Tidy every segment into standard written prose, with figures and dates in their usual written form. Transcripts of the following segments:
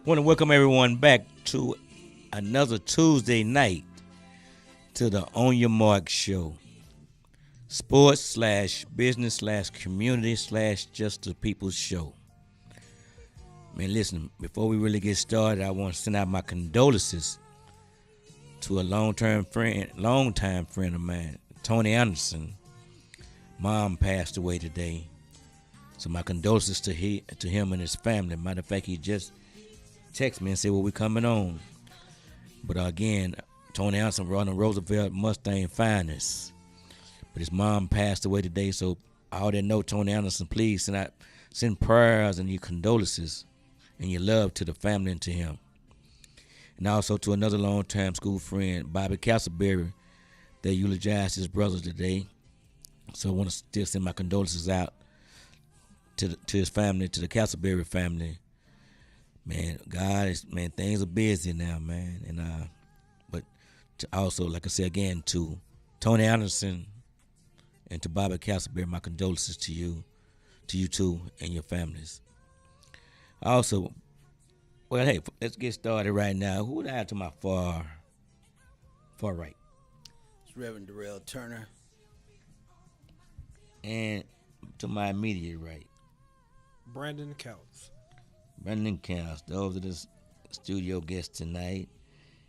Want to welcome everyone back to another Tuesday night to the On Your Mark show. Sports slash business slash community slash just the people's show. Man, listen, before we really get started, I want to send out my condolences to a longtime friend of mine, Tony Anderson. Mom passed away today. So my condolences to him and his family. Matter of fact, he just texted me and said, well, we coming on. But again, Tony Anderson running Roosevelt Mustang Finest. But his mom passed away today, so all that know Tony Anderson, please send prayers and your condolences and your love to the family and to him. And also to another long-time school friend, Bobby Castleberry, that eulogized his brothers today. So I want to still send my condolences out to his family, to the Castleberry family. Man, things are busy now, man. And but also, like I said again, to Tony Anderson and to Bobby Castleberry, my condolences to you too, and your families. Also, well, hey, let's get started right now. Who would I have to my far right? It's Reverend Darrell Turner. And to my immediate right, Brandon Counts. Brandon Counts. Those are the studio guests tonight,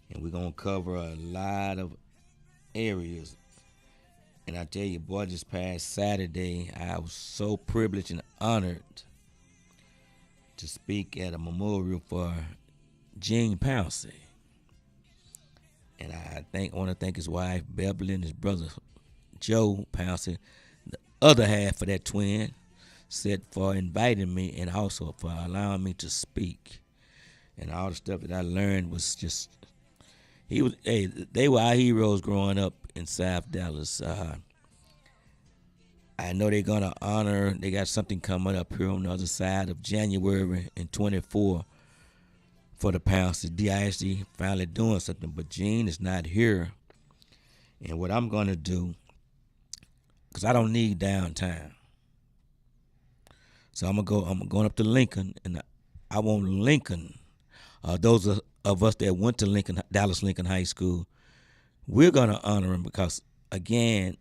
and we're gonna cover a lot of areas. And I tell you, boy, this past Saturday, I was so privileged and honored to speak at a memorial for Gene Pouncey. And I want to thank his wife, Beverly, and his brother, Joe Pouncey, the other half of that twin, said for inviting me and also for allowing me to speak. And all the stuff that I learned was just, they were our heroes growing up in South Dallas. I know they're going to honor, they got something coming up here on the other side of January in 24 for the Pouncey. DISD finally doing something, but Gene is not here. And what I'm going to do, because I don't need downtown. So I'm going up to Lincoln, and I want Lincoln, those of us that went to Dallas Lincoln High School, we're going to honor him because, again,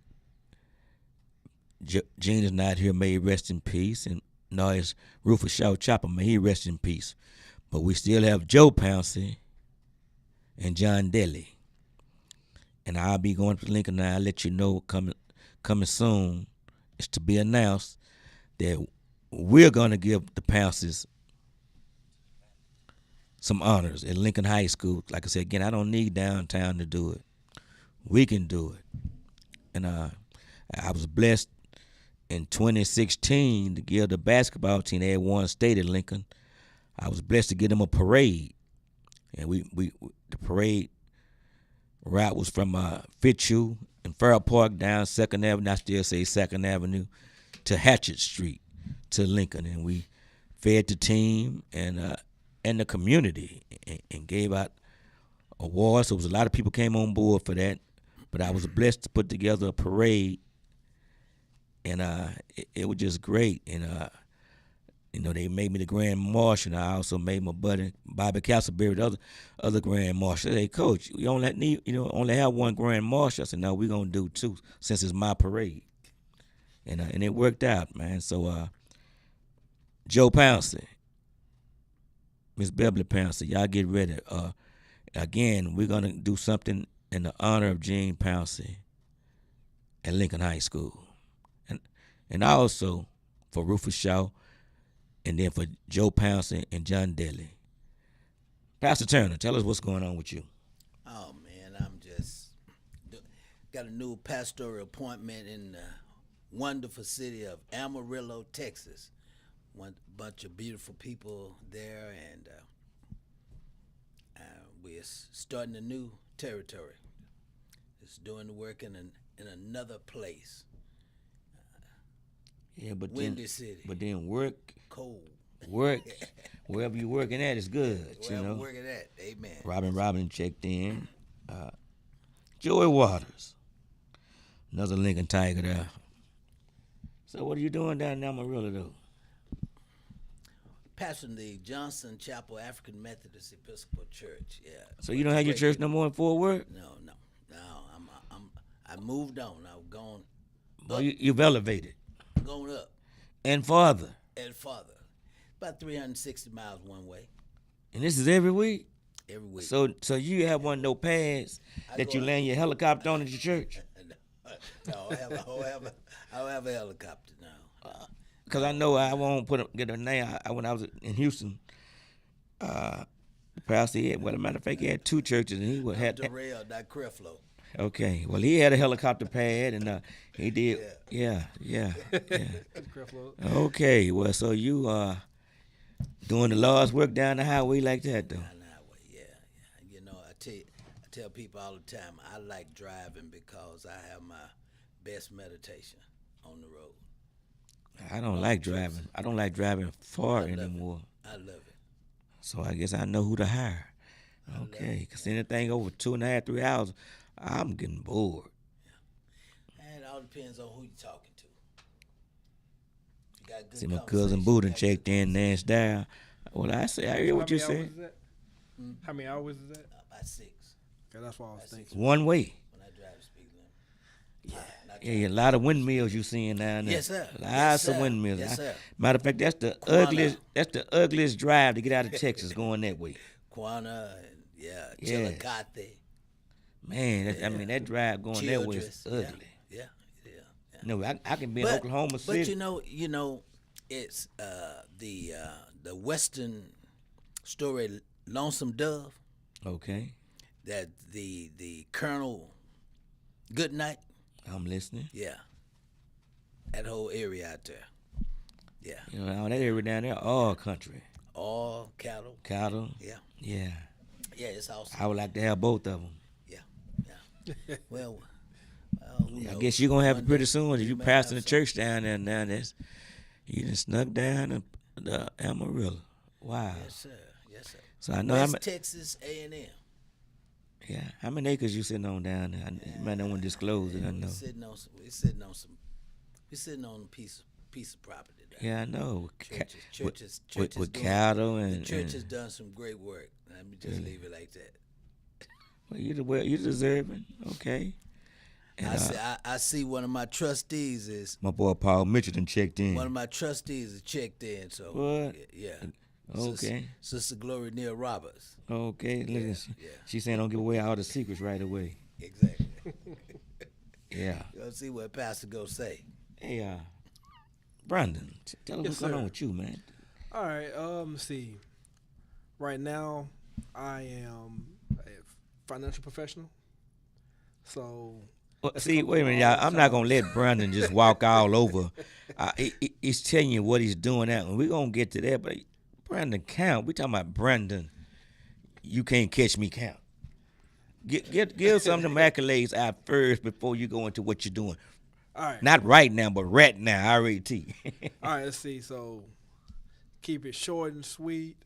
Gene is not here. May he rest in peace. And no, it's Rufus Shaw Chopper. May he rest in peace. But we still have Joe Pouncey and John Daly. And I'll be going to Lincoln now. I'll let you know coming soon. It's to be announced that we're going to give the Pounceys some honors at Lincoln High School. Like I said, again, I don't need downtown to do it. We can do it. And I was blessed in 2016 to give the basketball team, they had won state at Lincoln. I was blessed to give them a parade. And the parade route was from Fitzhugh and Farrell Park down 2nd Avenue, I still say 2nd Avenue, to Hatchet Street to Lincoln. And we fed the team and the community and gave out awards. So it was a lot of people came on board for that. But I was blessed to put together a parade, and it was just great. And they made me the Grand Marshal, and I also made my buddy Bobby Castleberry the other Grand Marshal. They said, hey, Coach, you only have one Grand Marshal. I said, no, we're gonna do two since it's my parade, and it worked out, man. So Joe Pouncey, Miss Beverly Pouncey, y'all get ready. Again, we're gonna do something in the honor of Gene Pouncey at Lincoln High School. And also for Rufus Shaw, and then for Joe Pouncey and John Daly. Pastor Turner, tell us what's going on with you. Oh, man, I'm just got a new pastoral appointment in the wonderful city of Amarillo, Texas. One bunch of beautiful people there, and we're starting a new territory. It's doing the work in another place. Yeah, but Windy City. But then work, cold. Wherever you're working at is good. Wherever I'm working at, amen. Robin checked in. Joey Waters, another Lincoln Tiger there. So what are you doing down in Amarillo though? pastoring the Johnson Chapel African Methodist Episcopal Church. Yeah. So you don't have your church no more in Fort Worth? No. I moved on. I've gone Well, you've elevated going up and farther. and farther. About 360 miles one way And this is every week? every week. So you have one of those pads that you land your helicopter on at your church? No, I don't have a helicopter now. Because I know I won't get a name. When I was in Houston, the pastor, well, as a matter of fact, he had two churches, and he had Darrell, not Creflo. Okay, well, he had a helicopter pad, and he did. Yeah. Okay, well, so you doing the Lord's work down the highway like that, though? Down the highway, yeah. You know, I tell people all the time, I like driving because I have my best meditation on the road. I don't like driving. I don't like driving far I love anymore. I love it. So I guess I know who to hire. Okay, because anything over 2.5, 3 hours, I'm getting bored. And it all depends on who you're talking to. You got good See, my conversation, cousin you Boo done got checked in, Nance down. Well, I hear what you said. How many hours is that? About 6 Okay, that's what I was thinking. One way. when I drive the speed limit. Yeah, a lot of windmills you seeing down there. Yes, sir. Lots Yes, of sir. windmills. Yes, sir. Matter of fact, that's the ugliest. That's the ugliest drive to get out of Texas going that way. Quanah and Yes. Chillicothe. Man, I mean that drive going that way is Childress. ugly. Yeah. No, I can be in Oklahoma City. But you know, it's the Western story, Lonesome Dove. Okay, That the Colonel Goodnight. I'm listening. Yeah. That whole area out there. Yeah. You know, all that area down there, all country, All cattle. cattle. Yeah. Yeah, Yeah, it's awesome. I would like to have both of them. Yeah. Well, who I knows? guess you're gonna have it One pretty day soon. If we you may pastor have the church down there now, you done snuck down the Amarillo. Wow. Yes, sir. So I know West Texas A&M. Yeah, how many acres you sitting on down there? You might not want to disclose it. I know. We're sitting on a piece of property there. Yeah, I know. Churches With doing- cattle The and church has done some great work. Let me just leave it like that. well, you deserving. Okay. And, I see one of my trustees is my boy Paul Mitchell done checked in. one of my trustees is checked in. So What? yeah. Okay. Sister Gloria Neal Roberts. Okay, look at yeah. she saying don't give away all the secrets right away. Exactly. Yeah. You'll see what Pastor go say. Hey, Brandon, tell us Yes, what's going sir. on with you, man. All right. Let's see. Right now, I am a financial professional. So Well, see, wait a minute, y'all. I'm not gonna let Brandon just walk all over. He's telling you what he's doing out, and we're gonna get to that. But Brandon count. We talking about Brandon. You can't catch me count. Give some of them accolades out first before you go into what you're doing. all right. Not right now, but right now. R-A-T. All right, let's see. So, keep it short and sweet.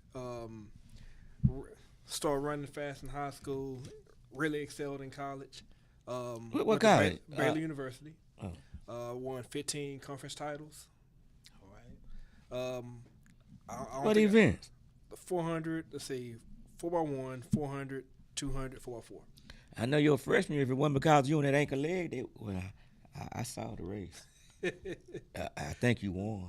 Started running fast in high school. Really excelled in college. What went to college? Baylor University. Oh. Won 15 conference titles. All right. I don't What think events? 400. Let's see, 4x1, 400, 200, 4x4. I know you're a freshman. If it wasn't because you on that ankle leg, I saw the race. I think you won.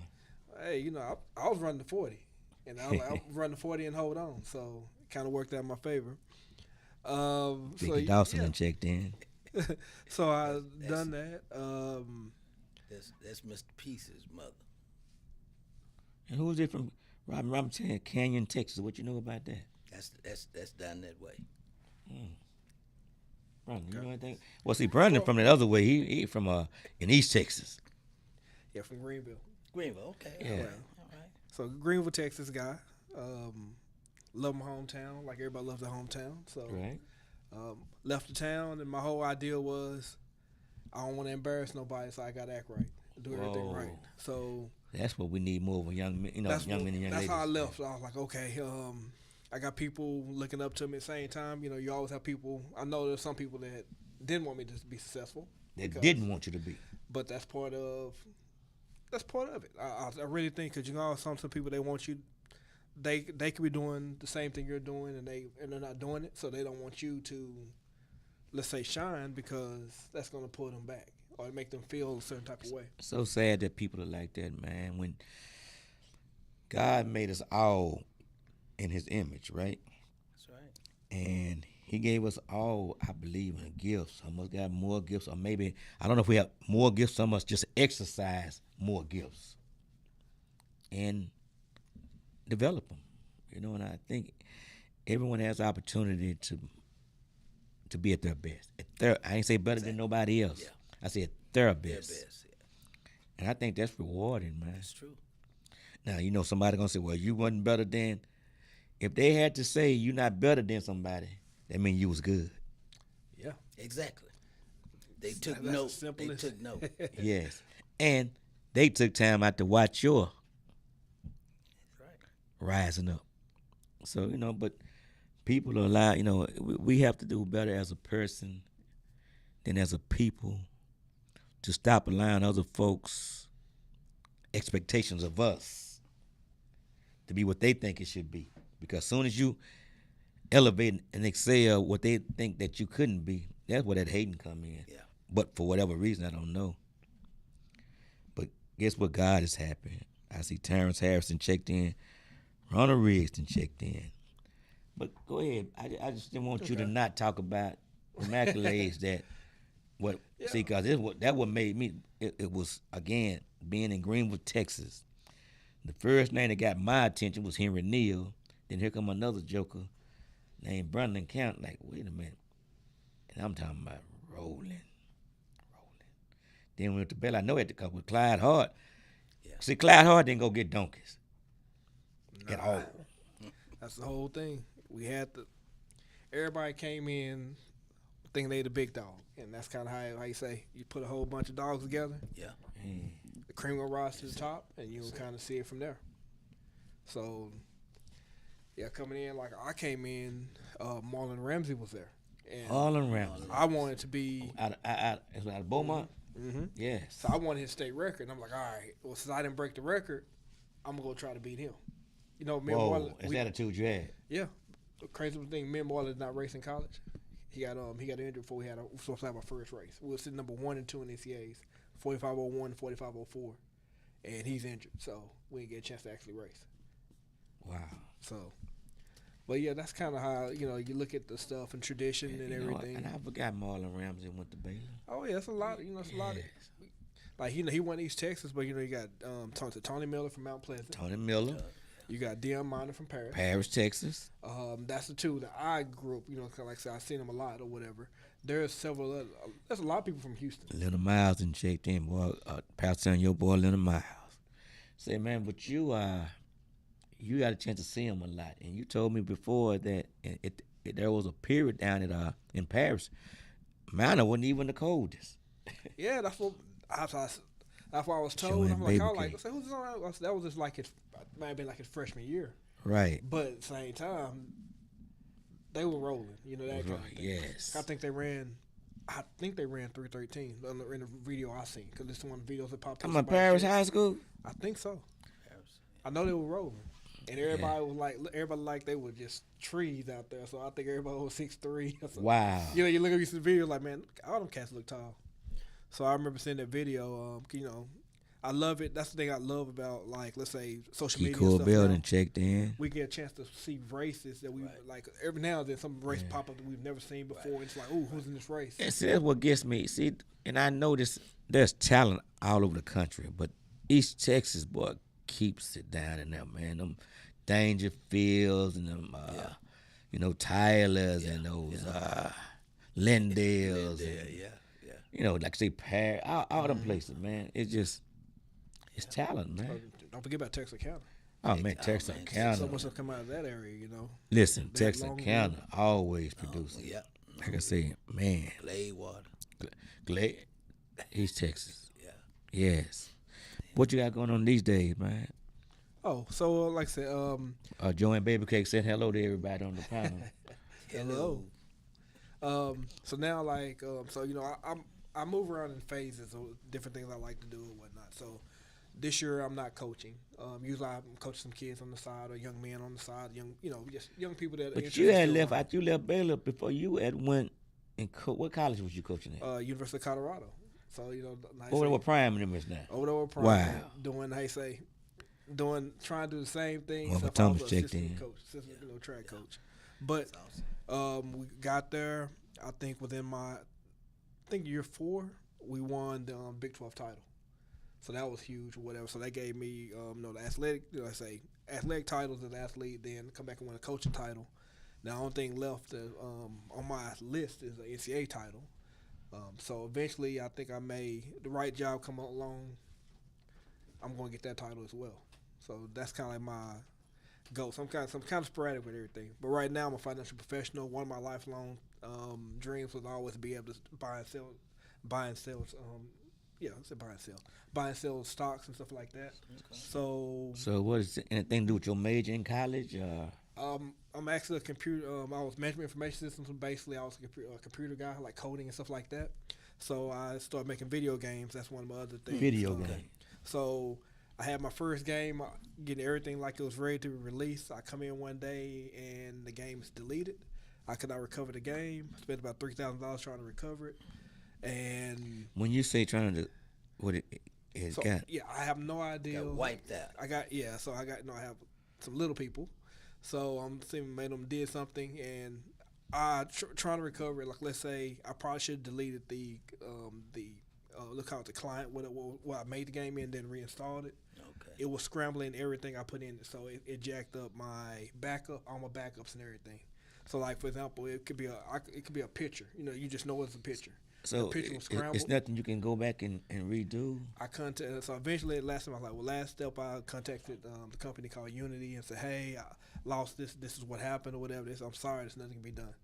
Hey, you know, I was running the 40, and I was like, I'm running the 40 and hold on. So it kind of worked out in my favor. Vicky Dawson done checked in. So I done that. That's Mr. Peace's mother. And who's it from? Robin saying Canyon, Texas. What you know about that? That's down that way. Brandon, you know anything? Well, see, Brandon from the other way. He from in East Texas. Yeah, from Greenville. Greenville, okay. Yeah. All right. So Greenville, Texas guy. Love my hometown, like everybody loves their hometown. So Right. left the town, and my whole idea was I don't want to embarrass nobody, so I got to act right, do everything Whoa. right. So That's what we need more of a young men, young men and young that's ladies. how I left. So I was like, okay, I got people looking up to me at the same time. You know, you always have people. I know there's some people that didn't want me to be successful. That because- didn't want you to be. But that's part of it. I really think because you know some people they want you they could be doing the same thing you're doing, and they're not doing it, so they don't want you to, let's say, shine, because that's gonna pull them back or make them feel a certain type of way. So sad that people are like that, man. When God made us all in His image, right? That's right. And He gave us all, I believe, in gifts. Some of us got more gifts, or maybe I don't know if we have more gifts. Some of us just exercise more gifts and develop them. You know, and I think everyone has the opportunity to be at their best. I ain't say better than nobody else. Yeah. I said their Their best. best. Yeah. And I think that's rewarding, man. That's true. Now, you know, somebody gonna say, well, you wasn't better than. If they had to say you're not better than somebody, that means you was good. Yeah, Exactly. They took That's note. as simple They as- took note. Yes. And they took time out to watch your Right. rising up. So, you know, but people are allowed, you know, we have to do better as a person than as a people to stop allowing other folks' expectations of us to be what they think it should be. Because as soon as you elevate and excel what they think that you couldn't be, that's where that hating come in. Yeah. But for whatever reason, I don't know. But guess what? God is happy. I see Terrence Harrison checked in. Ronald Riggs checked in. But go ahead. I just didn't want you to not talk about the accolades that what see, because that what made me. It was again being in Greenwood, Texas. The first name that got my attention was Henry Neal. Then here come another joker named Brandon Count. Like, wait a minute. And I'm talking about rolling. Then we went to Bell. I know at the couple with Clyde Hart. Yeah. See, Clyde Hart didn't go get donkeys at all. That's the whole thing. We had everybody came in thinking they the big dog, and that's kind of how you say you put a whole bunch of dogs together. Yeah. The cream will rise to the top, and you'll kind of see it from there. So, yeah, coming in like I came in, Marlon Ramsey was there, and Harlan Ramsey. I wanted to be. Out of Beaumont? Mm-hmm. Yes. So I wanted his state record, and I'm like, all right. Well, since I didn't break the record, I'm gonna go try to beat him. You know, me and Whoa, Marlon. is that attitude you had? Yeah. The crazy thing, me and Marlon did not race in college. He got injured before we were supposed to have our first race. We were sitting number 1 and 2 in NCAAs, 4501, 4504, and he's injured, so we didn't get a chance to actually race. Wow. So, but yeah, that's kind of how you look at the stuff and tradition and You know, everything. and I forgot Marlon Ramsey went to Baylor. Oh yeah, it's a lot. It's a lot. Of, like he went East Texas, but you got Tony Miller from Mount Pleasant. Tony Miller, You got Deion Miner from Paris. Paris, Texas. That's the two that I grew up. Kinda like I said, I've seen them a lot or whatever. There's several. There's a lot of people from Houston. Leonard Miles and checked in, boy. Pastor and your boy Leonard Miles. Say, man, but you got a chance to see him a lot, and you told me before that there was a period down at in Paris, Miner wasn't even the coldest. Yeah, that's what I was told. Showing I'm like, baby I was like, cake. so who's on? That was just like might have been like his freshman year. Right. But at the same time, they were rolling. That kind of thing. Yes. I think they ran 313 in the video I seen, because it's one of the videos that popped up. I'm at Paris High School. I think so. I know they were rolling, and everybody was like they were just trees out there. So I think everybody was 6'3". Wow. You look at these videos like, man, all them cats look tall. So I remember seeing that video. I love it. That's the thing I love about, like, let's say social Key media. Cool and stuff Building now. checked in. We get a chance to see races that we like every now and then. Some race pop up that we've never seen before. It's like, ooh, who's in this race? And see, that's what gets me. See, and I notice there's talent all over the country, but East Texas, boy, keeps it down in there, man. Them Dangerfields and them, Tylers and those Lindales. And, like say Paris, all them places, man. It's talent, man. Don't forget about Texarkana. Oh man, Texarkana. So much have come out of that area, Listen, They had long Texarkana always producing. Yeah. Like I say, man, Gladewater. Glade, East Texas. Yeah. Yes. What you got going on these days, man? Oh, so like I said, Joanne Babycake said hello to everybody on the panel. hello. So now, I move around in phases of different things I like to do and whatnot. So This year I'm not coaching. Usually I'm coaching some kids on the side or young men on the side, just young people that. But you had left out. You left Baylor before you had went. What college was you coaching at? University of Colorado. So Over there with Prime and them is now. Over there with Prime. Wow. Trying to do the same thing. Well, Thomas checked in. Track coach. But we got there. I think within year 4, we won the Big 12 title. So that was huge or whatever. So that gave me, the athletic, athletic titles as an athlete, then come back and win a coaching title. Now, the only thing left on my list is an NCAA title. So eventually, I think I made the right job come along. I'm going to get that title as well. So that's kind of like my goal. So I'm kind of sporadic with everything. But right now, I'm a financial professional. One of my lifelong dreams was always be able to buy and sell. Buy and sell stocks and stuff like that. Okay. So what is anything to do with your major in college? I'm actually a computer. I was management information systems. So basically, I was a computer guy, like coding and stuff like that. So I started making video games. That's one of my other things. Video game. So I had my first game, getting everything like it was ready to be released. I come in one day and the game is deleted. I could not recover the game. I spent about $3,000 trying to recover it. And when you say trying to, what it got? Yeah, I have no idea. Got wiped out. I have some little people. So I'm seeing them did something, and I trying to recover it. Like, let's say I probably should have deleted the client what I made the game in, then reinstalled it. Okay. It was scrambling everything I put in it, so it jacked up my backup, all my backups and everything. So, like, for example, it could be a picture. You just know it's a picture. So the picture was scrambled. It's nothing you can go back and redo? So eventually, last step, I contacted the company called Unity and said, hey, I lost this. This is what happened or whatever. I'm sorry, there's nothing can be done.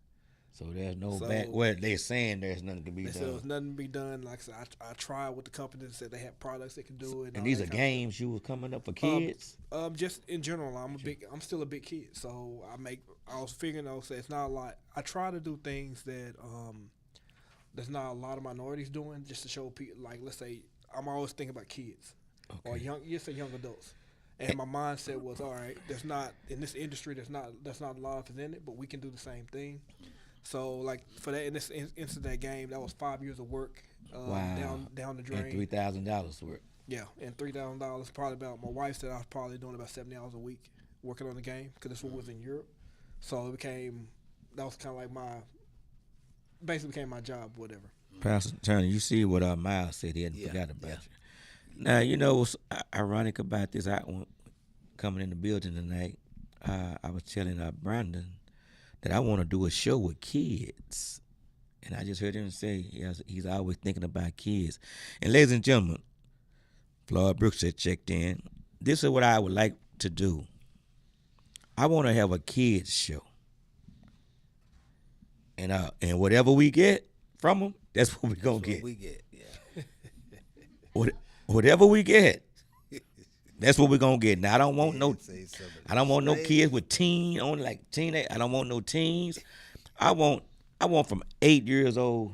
So there's no back. Well, they're saying there's nothing can be done. They said there's nothing to be done. Like I said, I tried with the company that said they had products that can do it. And these are games you were coming up for kids? Just in general, I'm still a big kid. So I was figuring, it's not a lot. I try to do things that there's not a lot of minorities doing, just to show people, like, let's say, I'm always thinking about kids or young adults. And my mindset was, all right, there's not, in this industry, there's not a lot of us in it, but we can do the same thing. So, like, for that, in this instant, that game, that was 5 years of work down the drain. And $3,000 worth. Yeah, and $3,000, probably about, my wife said I was probably doing about 70 hours a week working on the game, because this one was in Europe. So that was kind of like basically became my job, whatever. Pastor Turner, you see what Miles said. He hadn't forgot about you. Now, what's ironic about this, coming in the building tonight, I was telling Brandon that I want to do a show with kids. And I just heard him say he's always thinking about kids. And ladies and gentlemen, Floyd Brooks had checked in. This is what I would like to do. I want to have a kids show. And whatever we get from them, that's what we're going to get. We get, yeah. Whatever we get, that's what we're going to get. Now, I don't want no kids with teenage. I don't want no teens. I want from 8 years old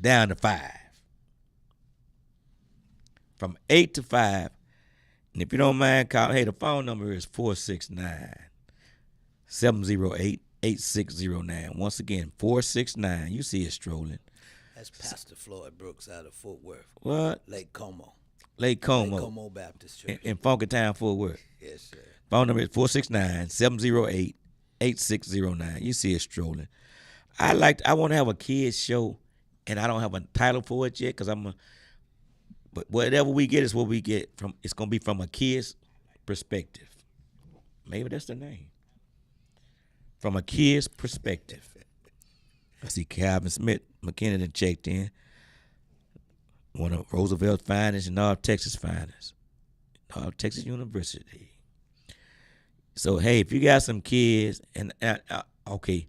down to 5. From 8 to 5. And if you don't mind, call. Hey, the phone number is 469-708-8609. Once again, 469. You see it strolling. That's Pastor Floyd Brooks out of Fort Worth. What? Lake Como. Lake Como Baptist Church. In Funkytown, Fort Worth. Yes, sir. Phone number is 469-708-8609. You see it strolling. I want to have a kids show, and I don't have a title for it yet, because but whatever we get is what we get from. It's gonna be from a kid's perspective. Maybe that's the name. From a kid's perspective. I see Calvin Smith McKinnon that checked in. One of Roosevelt's finest and North Texas finest. North Texas University. So, hey, if you got some kids, and okay,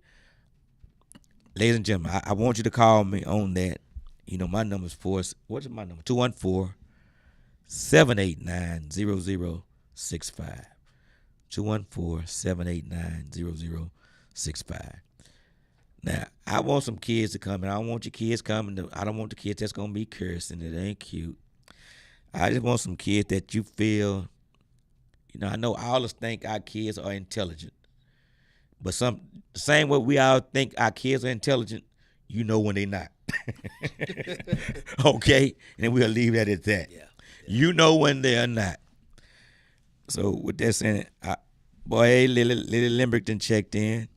ladies and gentlemen, I want you to call me on that. My number is what's my number? 214-789-0065. 214-789-0065. Now, I want some kids to come, and I don't want your kids coming. I don't want the kids that's going to be cursing. It ain't cute. I just want some kids that you feel, I know all of us think our kids are intelligent. But the same way we all think our kids are intelligent, when they not. Okay? And then we'll leave that at that. Yeah. You know when they're not. So with that saying, boy, Lily Limbrickton checked in.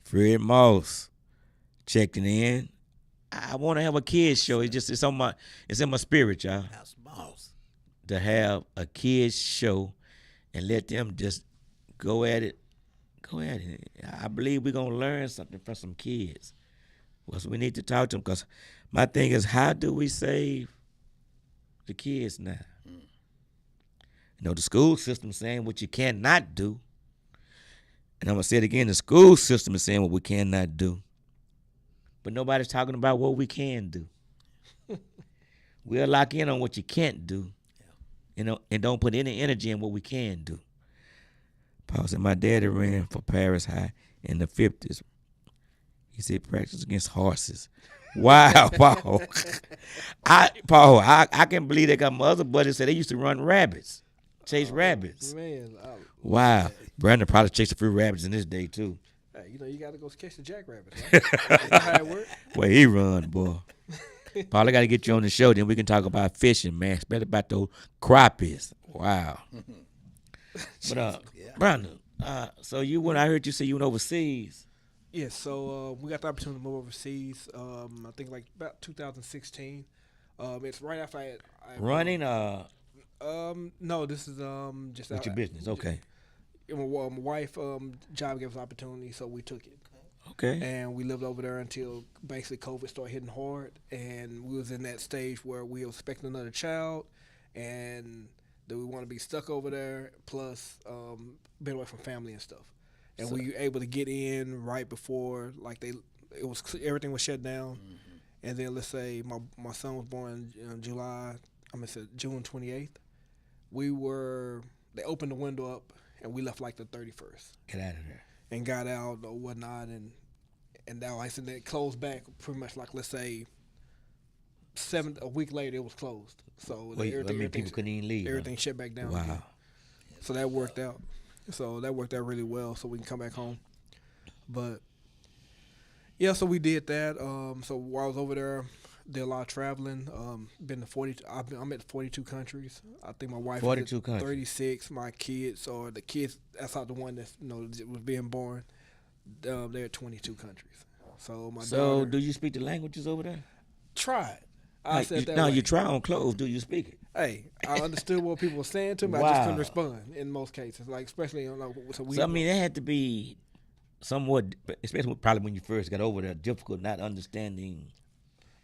Fred Moss checked in. I want to have a kids show. It's in my spirit, y'all. House Moss. To have a kids show and let them just go at it. I believe we're gonna learn something from some kids. Well, so we need to talk to them, because my thing is, how do we save the kids now? The school system saying what you cannot do. And I'm going to say it again, the school system is saying what we cannot do. But nobody's talking about what we can do. We'll lock in on what you can't do, and don't put any energy in what we can do. Paul said, my daddy ran for Paris High in the 50s. He said, practice against horses. Wow, Paul. I can't believe that, got my other buddy said they used to run rabbits. Chase rabbits. Man, wow. Brandon probably chased a few rabbits in his day, too. Hey, you got to go catch the jackrabbit. Right? Is that how it works? Well, he run, boy. Paul, I got to get you on the show, then we can talk about fishing, man. Especially about those crappies. Wow. But, Brandon, so I heard you say you went overseas. Yeah, so we got the opportunity to move overseas. I think like about 2016. It's right after I running. No, this is just with your business. Okay. My wife job gave us opportunity, so we took it. Okay. And we lived over there until basically COVID started hitting hard, and we was in that stage where we were expecting another child, and that we want to be stuck over there, plus been away from family and stuff. And we were able to get in right before everything was shut down. Mm-hmm. And then let's say my son was born in June 28th. They opened the window up and we left like the 31st. Get out of there. And got out or whatnot, and now I said it closed back pretty much like, let's say, a week later it was closed. So people couldn't even leave. Everything shut back down. Wow. Again. So that worked out. So that worked out really well, so we can come back home. But yeah, so we did that. So while I was over there, did a lot of traveling. Been to 40. I'm at 42 countries. I think my wife 42 countries. 36. My kids, or the kids, that's not the one that was being born. They're at 22 countries. So my daughter, do you speak the languages over there? Tried. You try on clothes. Do you speak it? Hey, I understood what people were saying to me. Wow. I just couldn't respond in most cases, like especially it had to be somewhat, especially probably when you first got over there, difficult not understanding.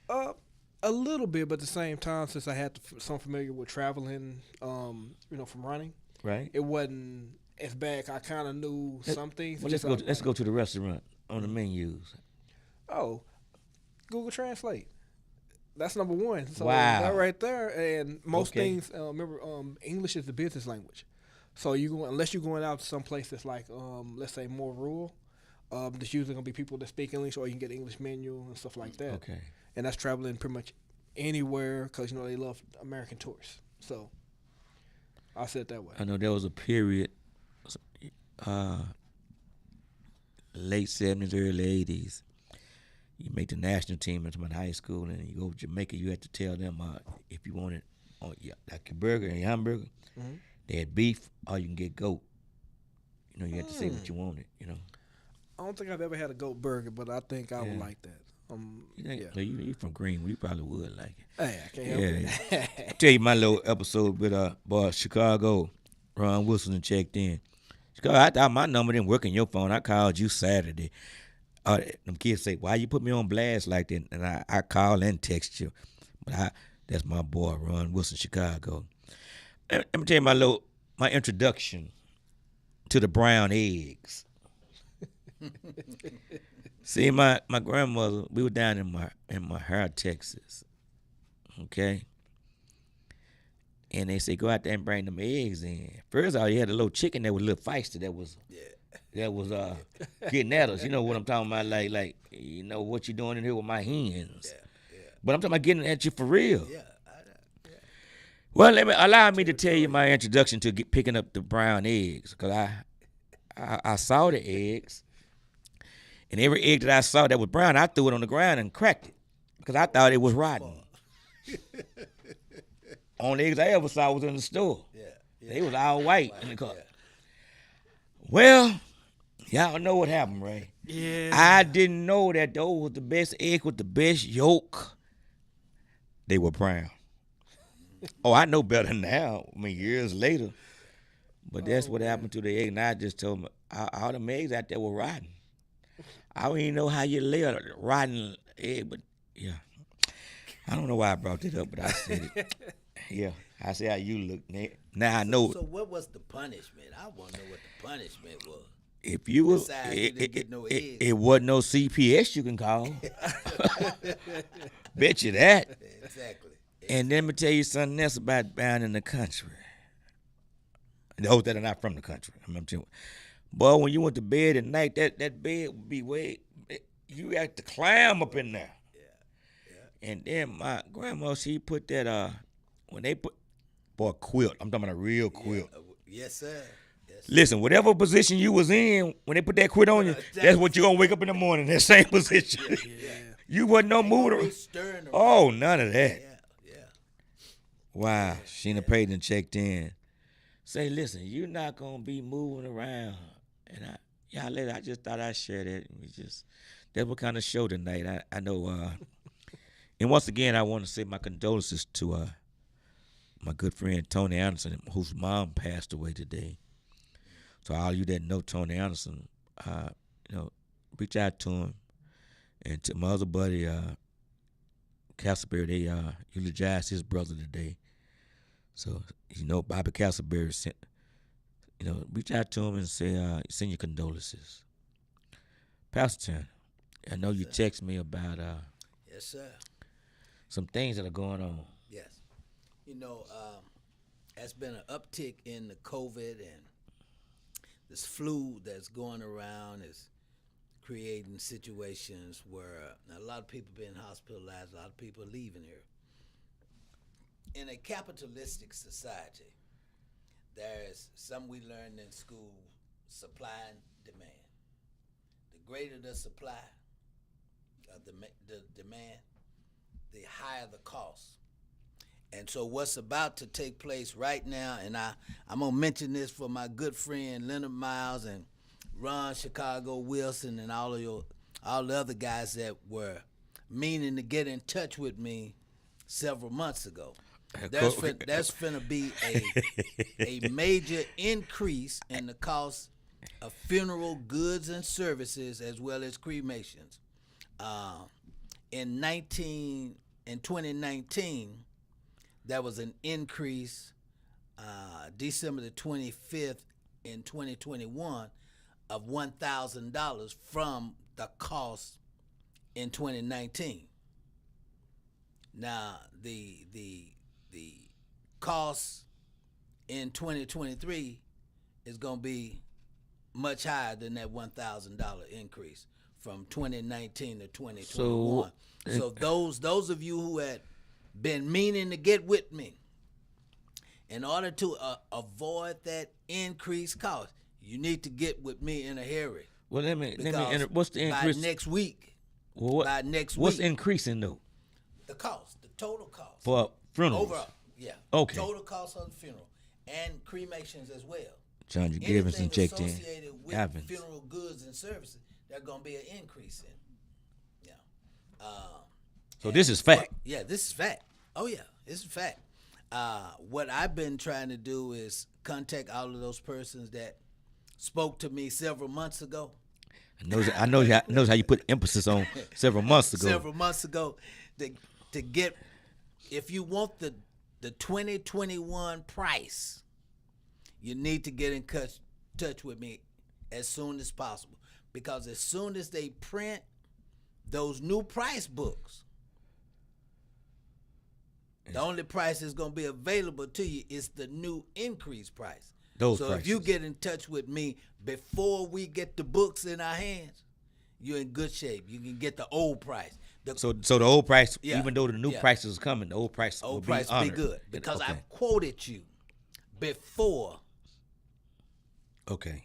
A little bit, but at the same time, since I had some familiar with traveling, from running, right? It wasn't as bad. I kind of knew some things. Well, let's go to the restaurant on the menus. Oh, Google Translate. That's number one. So wow. That right there, and most things. Remember, English is the business language. So unless you're going out to some place that's like, let's say more rural, there's usually gonna be people that speak English, or you can get an English menu and stuff like that. Okay. And that's traveling pretty much anywhere because they love American tourists. So I said it that way. I know there was a period, late 70s, early 80s. You make the national team in high school, and you go to Jamaica. You had to tell them if you wanted like your burger and your hamburger, they had beef, or you can get goat. You had to say what you wanted. I don't think I've ever had a goat burger, but I think I would like that. You from Greenwood, you probably would like it. Hey, I can't help it. I'll tell you my little episode with Chicago. Ron Wilson checked in. Chicago, I thought my number didn't work on your phone. I called you Saturday. Them kids say, why you put me on blast like that? And I call and text you. But that's my boy, Ron Wilson, Chicago. Let me tell you my introduction to the brown eggs. See, my grandmother, we were down in Mahara, Texas, okay? And they say, go out there and bring them eggs in. First of all, you had a little chicken that was a little feisty that was getting at us. You know what I'm talking about? Like what you doing in here with my hens. Yeah. But I'm talking about getting at you for real. Yeah. Well, allow me to tell you my introduction to picking up the brown eggs, because I saw the eggs, and every egg that I saw that was brown, I threw it on the ground and cracked it because I thought it was rotten. Only eggs I ever saw was in the store. Yeah. They was all white in the cup. Yeah. Well, y'all know what happened, right? Yeah. I didn't know that those was the best egg with the best yolk. They were brown. Oh, I know better now. I mean, years later. But that's what happened to the egg. And I just told them, all them eggs out there were rotten. I don't even know how you lay a rotten egg, but yeah. I don't know why I brought that up, but I said it. Yeah, I see how you look, Nick. Now I know. So what was the punishment? I want to know what the punishment was. If you was, Besides, you didn't get no eggs. it wasn't no CPS you can call. Bet you that. Exactly. And let me tell you something else about down in the country. Those that are not from the country. I'm telling you. Boy, when you went to bed at night, that bed would be way, you had to climb up in there. Yeah. And then my grandma, she put that, when they put, boy, quilt. I'm talking about a real quilt. Yes, sir. Listen, whatever position you was in, when they put that quilt on you, that's what you're going to wake up in the morning, that same position. Yeah. You wasn't no moving. Oh, none of that. Yeah. Wow. Sheena Payton checked in. Say, listen, you're not going to be moving around. And I just thought I'd share that. That's what kind of show tonight. I know. And once again, I want to say my condolences to my good friend Tony Anderson, whose mom passed away today. So all you that know Tony Anderson, reach out to him. And to my other buddy, Castleberry, they eulogized his brother today. So, Bobby Castleberry sent, reach out to him and say, send your condolences. Pastor Turner, I know you text me about yes, sir. Some things that are going on. Yes. There's been an uptick in the COVID, and this flu that's going around is creating situations where a lot of people being hospitalized, a lot of people are leaving here. In a capitalistic society, there's something we learned in school, supply and demand. The greater the supply, the demand, the higher the cost. And so what's about to take place right now, and I'm going to mention this for my good friend Leonard Miles and Ron Chicago Wilson and all the other guys that were meaning to get in touch with me several months ago. There's finna be a major increase in the cost of funeral goods and services as well as cremations. In 2019, there was an increase, December the 25th in 2021, of $1,000 from the cost in 2019. Now, the cost in 2023 is going to be much higher than that $1,000 increase from 2019 to 2021. So those of you who had been meaning to get with me, in order to avoid that increased cost, you need to get with me in a hurry. Well, let me what's the increase? By next week. By next what's week. increasing though? The cost, the total cost. For funerals? Overall, yeah. Okay. Total cost of the funeral and cremations as well. John Givenson checked in. Associated with Evans. funeral goods and services, there's going to be an increase in. Yeah. So this is fact. Yeah, this is fact. Oh yeah, this is fact. What I've been trying to do is contact all of those persons that spoke to me several months ago. I knows how you put emphasis on several months ago. Several months ago, to get, if you want the 2021 price, you need to get in touch with me as soon as possible, because as soon as they print those new price books, the only price that's going to be available to you is the new increased price. Those so prices. If you get in touch with me before we get the books in our hands, you're in good shape. You can get the old price. So the old price, Yeah, even though the new yeah. prices is coming, the old price will old be price be honored. good because okay. I quoted you before Okay.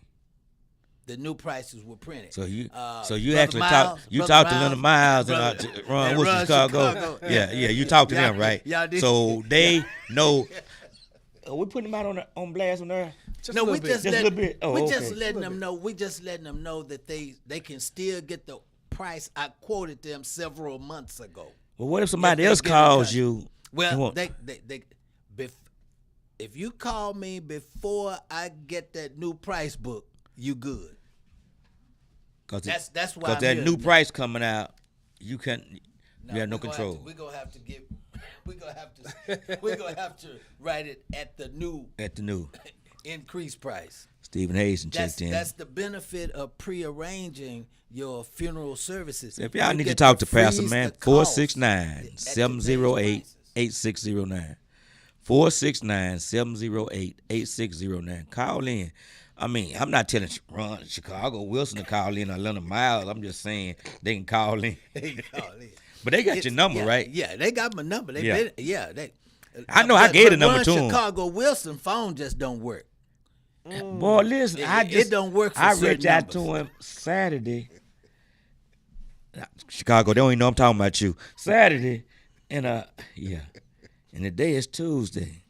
the new prices were printed. So you Brother actually Miles, you Brother talked to Leonard Miles, Miles and Brother- Ron and Wilson, Ron Chicago. Chicago. Yeah, you talked to Y'all them, right? y'all did. So they know. Are we putting them out on blast on there? Just No, a we little bit. just Just a let, little bit? Oh, we okay. just letting them know. We just letting them know that they can still get the price I quoted them several months ago. Well, what if somebody they else get in calls touch. you? Well, want- if you call me before I get that new price book, you good. Cause That's why because I'm that here new tonight. price coming out, you can't. You have no control. We're gonna have to get. We're gonna have to write it at the new At the new increased price. Stephen Hayes and That's checked in. that's the benefit of prearranging your funeral services. If y'all You need to get talk to freeze Pastor, man, the cost 469-708-8609. 469-708-8609. Call in. I mean, I'm not telling Ron Chicago Wilson to call in or Leonard Miles. I'm just saying they can call in. They call in. But they got your number, Yeah, right? Yeah, they got my number. They Yeah. they. I know I gave the but number Ron to 'em. Chicago Wilson phone just don't work. Boy, listen, It don't work for I certain reached out numbers. to him Saturday. Chicago, they don't even know I'm talking about you. Saturday, and and the day is Tuesday.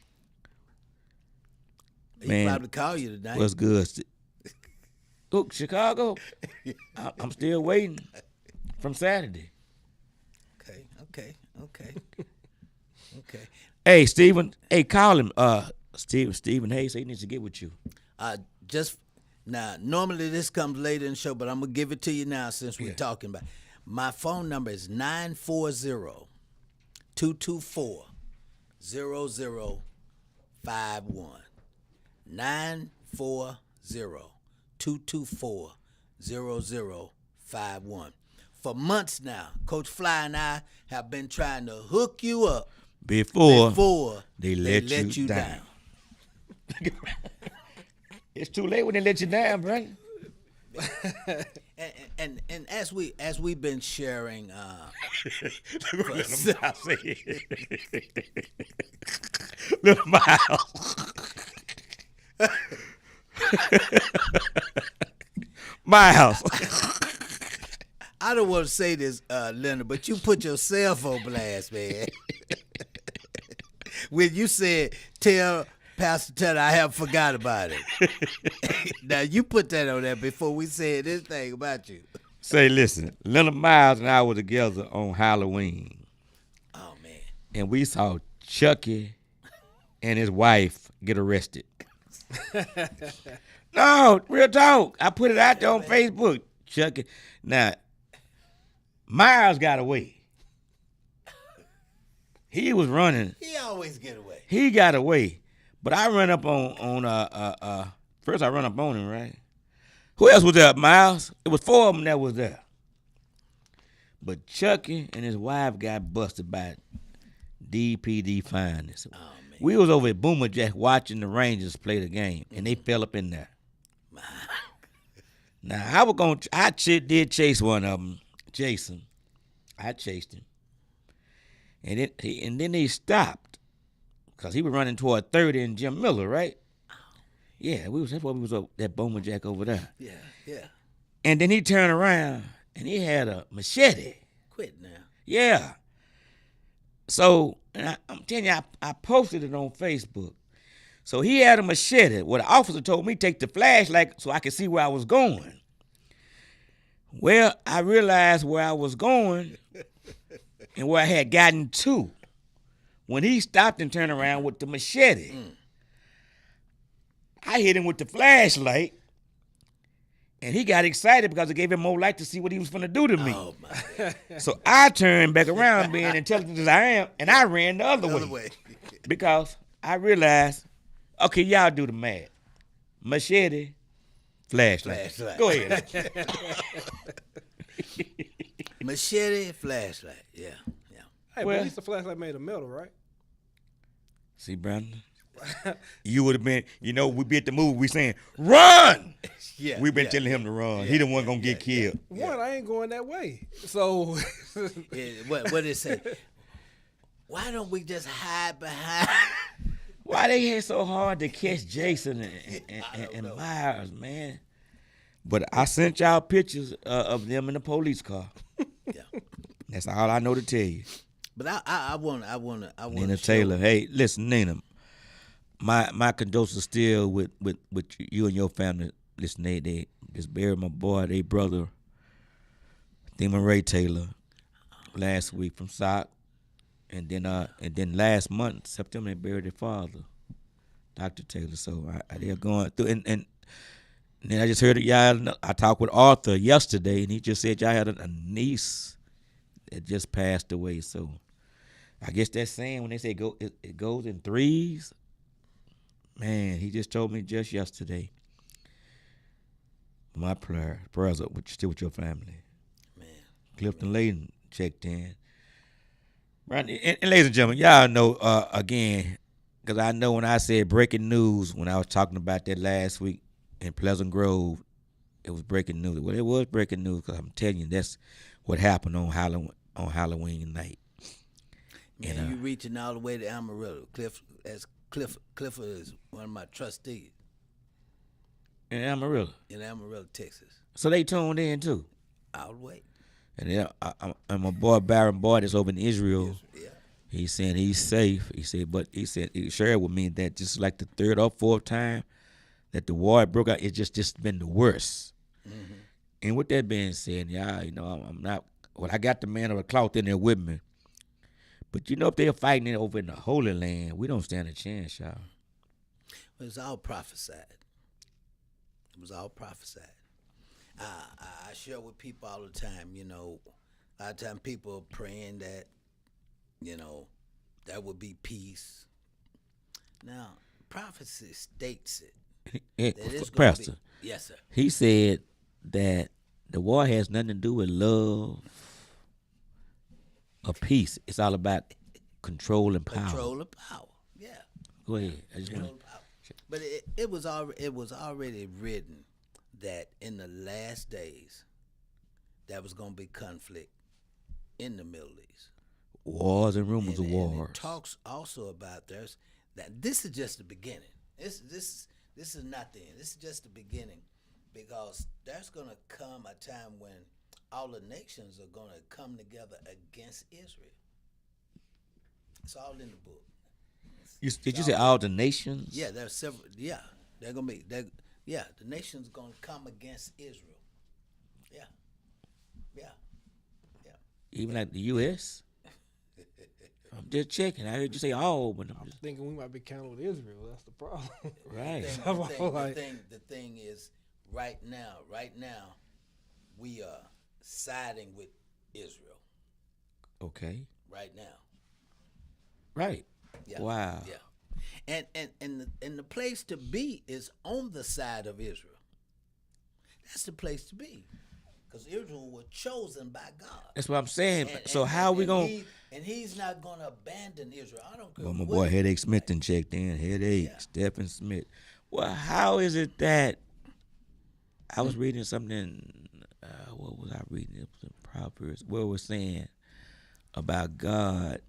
He Man, probably call you tonight. what's good? Look, Chicago, I'm still waiting from Saturday. Okay. Hey, Stephen. Hey, call him. Stephen Hayes. He needs to get with you. Just now, normally this comes later in the show, but I'm gonna give it to you now since we're talking about it. My phone number is 940-224-0051. 940-224-0051. For months now, Coach Fly and I have been trying to hook you up Before they let you you down. It's too late when they let you down, bro. And as we've been sharing, Little Miles. Miles. I don't want to say this, Leonard, but you put yourself on blast, man. When you said, "Tell Pastor Tutter I haven't forgot about it." Now you put that on there before we said this thing about you. Say, listen, Leonard Miles and I were together on Halloween, Oh man. and we saw Chucky and his wife get arrested. No, real talk. I put it out there on Facebook. Chucky. Now, Miles got away. He was running. He always get away. He got away. But I run up on first I run up on him, right? Who else was there, Miles? It was 4 of them that was there. But Chucky and his wife got busted by DPD finest. Oh man. We was over at Boomer Jack watching the Rangers play the game, and they fell up in there. Now I did chase one of them, Jason. I chased him, and then he stopped because he was running toward 30 and Jim Miller, right? Yeah, that's why we was at Boomer Jack over there. Yeah. And then he turned around and he had a machete. Quit now. Yeah. So and I'm telling you, I posted it on Facebook. So he had a machete. Well, the officer told me take the flashlight so I could see where I was going. Well, I realized where I was going and where I had gotten to when he stopped and turned around with the machete. I hit him with the flashlight, and he got excited because it gave him more light to see what he was going to do to me. Oh my God. So I turned back around, being intelligent as I am, and I ran the other way. Because I realized, okay, y'all do the math. Machete, flashlight. Go ahead. Machete, flashlight. Yeah. Hey, Well- but at least the flashlight made of metal, right? See, Brandon, you would have been, we be at the movie, we saying, run! Yeah, We've been yeah, telling him to run. He the one gonna get killed. One, I ain't going that way. So What it say? Why don't we just hide behind? Why they hit so hard to catch Jason and Myers, man? But I sent y'all pictures of them in the police car. Yeah. That's all I know to tell you. But I want Nina Taylor. Hey, listen, Nina. My condolences still with you and your family. Listen, they just buried my boy, their brother, Thema Ray Taylor, last week from SOC. And then last month, September, they buried their father, Dr. Taylor. So they're going through. And then I just heard y'all. I talked with Arthur yesterday, and he just said y'all had a niece that just passed away. So I guess that's saying when they say it goes in threes. Man, he just told me just yesterday. My prayers up still with your family. Man. Clifton Layden checked in. Right, and ladies and gentlemen, y'all know again, because I know when I said breaking news when I was talking about that last week in Pleasant Grove, it was breaking news. Well, it was breaking news because I'm telling you that's what happened on Halloween night. Man, And, you reaching all the way to Amarillo. Clifford is one of my trustees in Amarillo. in Amarillo, Texas. So they tuned in too. All the way. And then and my boy Baron Boyd is over in Israel. Yeah. He's saying he's safe. He said he shared with me that just like the third or fourth time that the war broke out, it's just been the worst. Mm-hmm. And with that being said, I'm not. Well, I got the man of the cloth in there with me. But if they're fighting it over in the Holy Land, we don't stand a chance, y'all. It was all prophesied. It was all prophesied. I share with people all the time, a lot of times people are praying that, there would be peace. Now, prophecy states it. That it's gonna Pastor, be, yes, sir. he said that the war has nothing to do with love or peace. It's all about control and power. Control of power. Yeah. Go ahead. I just want Control of power. But it was already written that in the last days there was going to be conflict in the Middle East. wars and rumors of And wars. it talks also about that this is just the beginning. This is not the end. This is just the beginning, because there's going to come a time when all the nations are going to come together against Israel. It's all in the book. Did you say all the nations? Yeah, there's several. Yeah, they're gonna be. Yeah, the nation's gonna come against Israel. Yeah, yeah, yeah. Even like the U.S.? I'm just checking. I heard you say all, but I'm just thinking we might be counted with Israel. That's the problem. right. The thing is, right now, we are siding with Israel. Okay. Right now. Right. Yeah. Wow. Yeah. And the place to be is on the side of Israel. That's the place to be, because Israel was chosen by God. That's what I'm saying. So how are we going? And he's not going to abandon Israel. I don't care. Well, my boy Headache Smith done checked in. Headache, Yeah. Stephen Smith. Well, how is it that I was reading something? What was I reading? It was in Proverbs. Where it was saying about God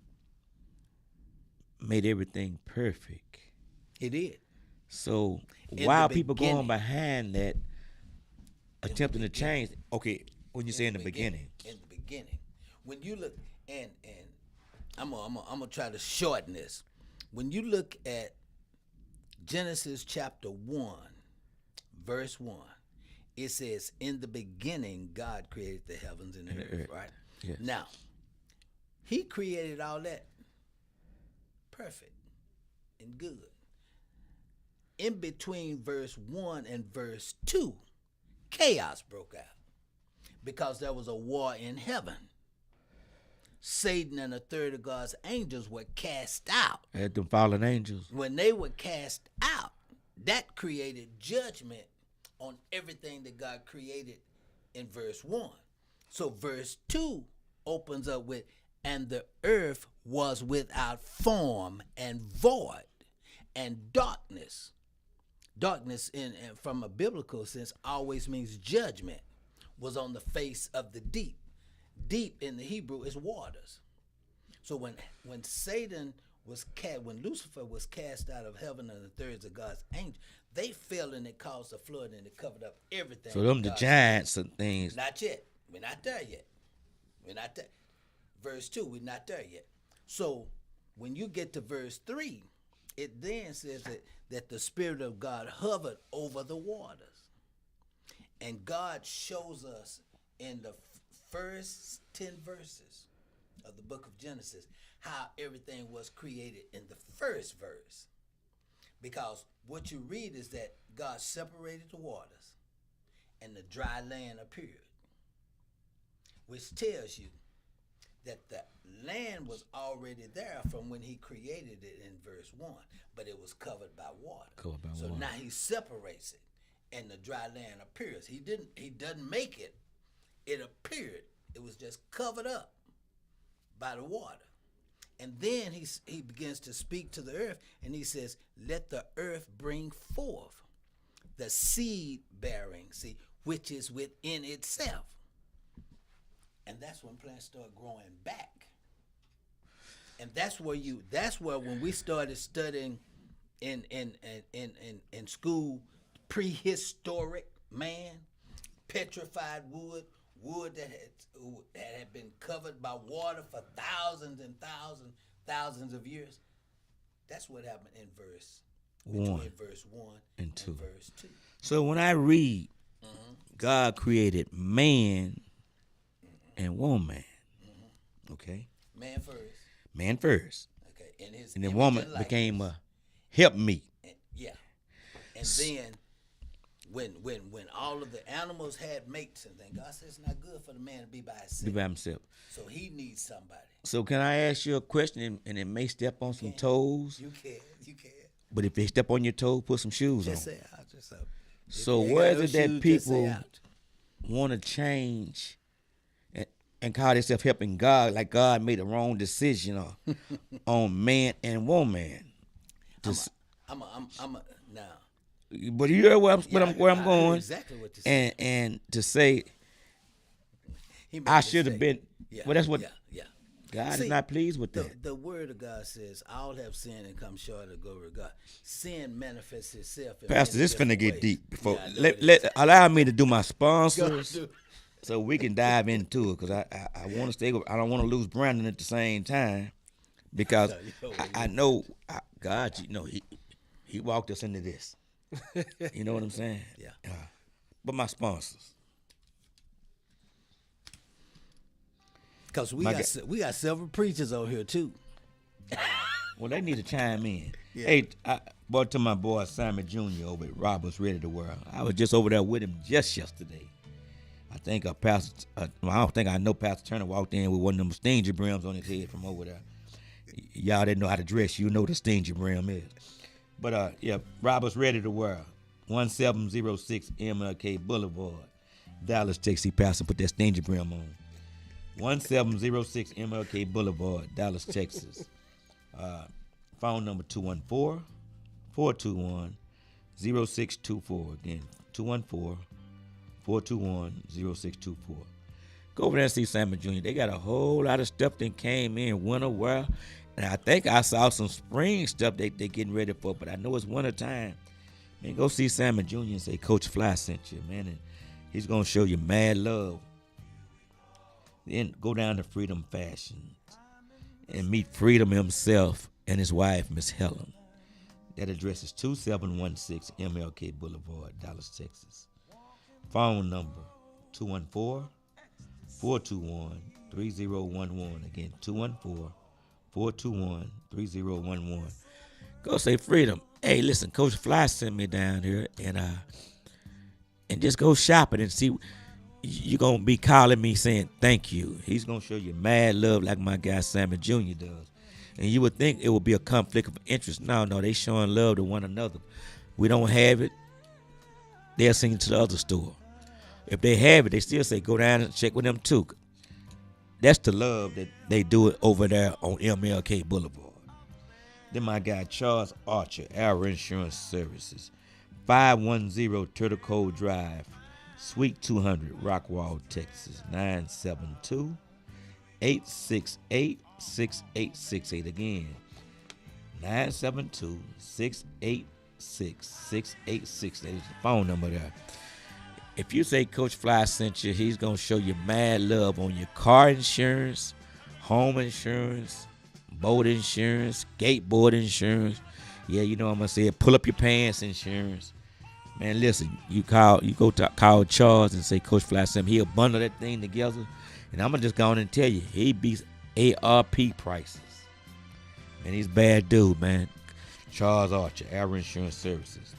made everything perfect. He did. So In why the are people going beginning. behind that, attempting to change? Okay, when you say in the beginning. In the beginning, when you look, and I'm gonna try to shorten this. When you look at Genesis chapter 1, verse 1, it says, "In the beginning, God created the heavens and the earth." Right. Yes. Now, He created all that perfect and good. In between verse 1 and verse 2, chaos broke out because there was a war in heaven. Satan and a third of God's angels were cast out. Had them fallen angels. When they were cast out, that created judgment on everything that God created in verse 1. So verse 2 opens up with, "And the earth was without form and void, and darkness Darkness, from a biblical sense, always means judgment, was on the face of the deep. Deep in the Hebrew is waters. So when Satan was when Lucifer was cast out of heaven and the thirds of God's angels, they fell and it caused a flood and it covered up everything. So them the giants and things. Not yet. We're not there yet. We're not there. Verse 2, we're not there yet. So when you get to verse 3, it then says that the Spirit of God hovered over the waters. And God shows us in the first 10 verses of the book of Genesis how everything was created in the first verse. Because what you read is that God separated the waters and the dry land appeared, which tells you that the land was already there from when he created it in verse 1, but it was covered by water. So now he separates it and the dry land appears. He doesn't make it. It appeared. It was just covered up by the water. And then he begins to speak to the earth, and he says, let the earth bring forth the seed bearing, which is within itself. And that's when plants start growing back. And that's where when we started studying in school, prehistoric man, petrified wood that had been covered by water for thousands and thousands of years. That's what happened in verse 1 and 2. Verse 2. So when I read, God created man and woman. Okay. Man first. Okay. And the woman became a helpmeet. And then when all of the animals had mates and things, God said it's not good for the man to be by himself. So he needs somebody. So can I ask you a question, and it may step on some toes? You can. But if they step on your toe, put some shoes on. Just say out. So where is it that people want to change and call themselves helping God, like God made a wrong decision on man and woman? Now. But you hear where I'm going? Exactly what you said. And to say I should have been. Well, that's what. Yeah. God is not pleased with that. The word of God says, all have sinned and come short of the glory of God. Sin manifests itself. Pastor, this finna get deep. Before allow me to do my sponsors, so we can dive into it. Because I want to stay. I don't want to lose Brandon at the same time, because I know God. He walked us into this. You know what I'm saying? Yeah. But my sponsors. Because we got several preachers on here too. Well, they need to chime in. Yeah. Hey, brought to my boy Simon Jr. over at Roberts Ready to World. I was just over there with him just yesterday. I think I don't think I know Pastor Turner walked in with one of them stingy brims on his head from over there. Y'all didn't know how to dress. You know what a stingy brim is. But Roberts Ready to World, 1706 MLK Boulevard, Dallas, Texas. Pastor put that stingy brim on. 1706 MLK Boulevard, Dallas, Texas. Phone number 214-421-0624. Again, 214-421-0624. Go over there and see Simon Jr. They got a whole lot of stuff that came in winter wear. And I think I saw some spring stuff they getting ready for, but I know it's winter time. Man, go see Simon Jr. and say Coach Fly sent you, man. And he's going to show you mad love. Then go down to Freedom Fashion and meet Freedom himself and his wife, Miss Helen. That address is 2716 MLK Boulevard, Dallas, Texas. Phone number 214-421-3011. Again, 214-421-3011. Go say, Freedom, hey, listen, Coach Fly sent me down here, and just go shopping and see. You're going to be calling me saying thank you. He's going to show you mad love like my guy Simon Jr. does. And you would think it would be a conflict of interest. No, they showing love to one another. We don't have it, they'll send it to the other store. If they have it, they still say go down and check with them too. That's the love that they do it over there on MLK Boulevard. Then my guy Charles Archer, Our Insurance Services. 510 Turtle Cove Drive, Suite 200, Rockwall, Texas, 972-868-6868. Again, 972-686-6868. That is the phone number there. If you say Coach Fly sent you, he's going to show you mad love on your car insurance, home insurance, boat insurance, skateboard insurance. Yeah, you know what I'm going to say, pull up your pants insurance. Man, listen, call Charles and say Coach Fly sent me. He'll bundle that thing together. And I'm going to just go on and tell you, he beats ARP prices. Man, he's a bad dude, man. Charles Archer, Arrow Insurance Services.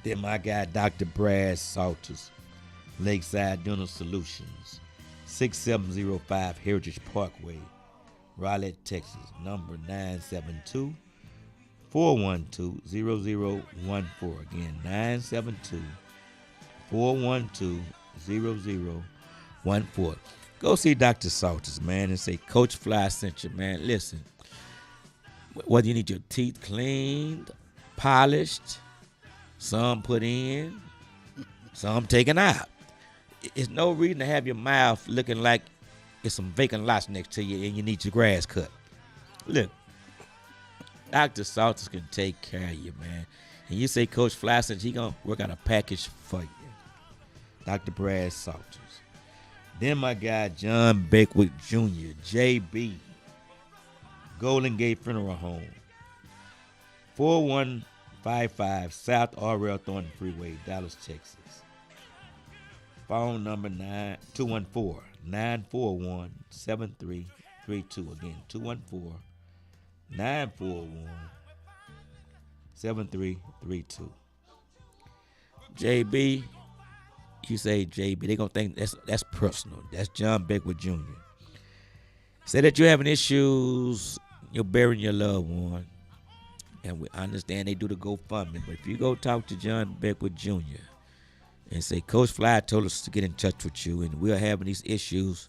Then my guy, Dr. Brad Salters, Lakeside Dental Solutions, 6705 Heritage Parkway, Raleigh, Texas, number 972-412-0014. Again, 972-412-0014. Go see Dr. Salters, man, and say, Coach Fly sent you, man. Listen, whether you need your teeth cleaned, polished, some put in, some taken out. It's no reason to have your mouth looking like it's some vacant lots next to you and you need your grass cut. Look, Dr. Salters can take care of you, man. And you say Coach Fly says he gonna work out a package for you. Dr. Brad Salters. Then my guy John Beckwith Jr., JB, Golden Gate Funeral Home, 4155 South R.L. Thornton Freeway, Dallas, Texas. Phone number 214-941-7332. Again, 214-941-7332. JB, you say JB, they gonna think that's personal. That's John Beckwith Jr. Say that you're having issues, you're burying your loved one, and we understand they do the GoFundMe. But if you go talk to John Beckwith Jr. and say, Coach Fly told us to get in touch with you, and we're having these issues,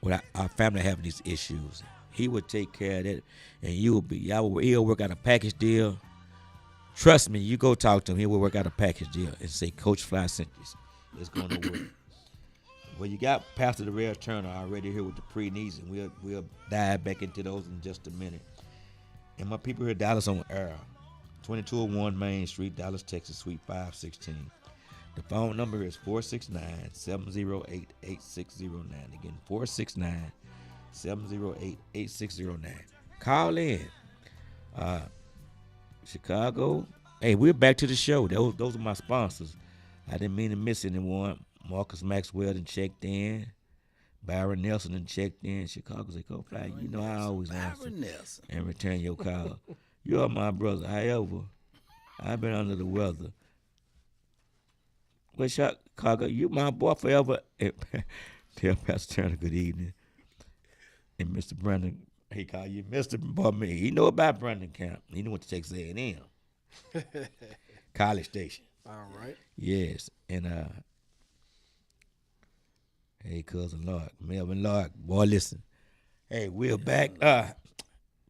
well, our family having these issues, he would take care of that, and he'll work out a package deal. Trust me, you go talk to him, he will work out a package deal and say, Coach Fly sent you. It's going to work. Well, you got Pastor Darrell Turner already here with the pre-needs, and we'll dive back into those in just a minute. And my people here, Dallas on air, 2201 Main Street, Dallas, Texas, Suite 516. The phone number is 469-708-8609. Again, 469-708-8609. Call in. Chicago. Hey, we're back to the show. Those are my sponsors. I didn't mean to miss anyone. Marcus Maxwell done checked in. Byron Nelson done checked in. Chicago said, Coach Fly, you know I always answer and return your call. You are my brother. However, I've been under the weather. Well, Chicago, you my boy forever. Tell Pastor Turner good evening. And Mr. Brandon, he call you Mr. Boy. He know about Brandon Camp. He know what to Texas A&M. College Station. All right. Yes. And hey, cousin Lark, Melvin Lark, boy, listen. Hey, we're back.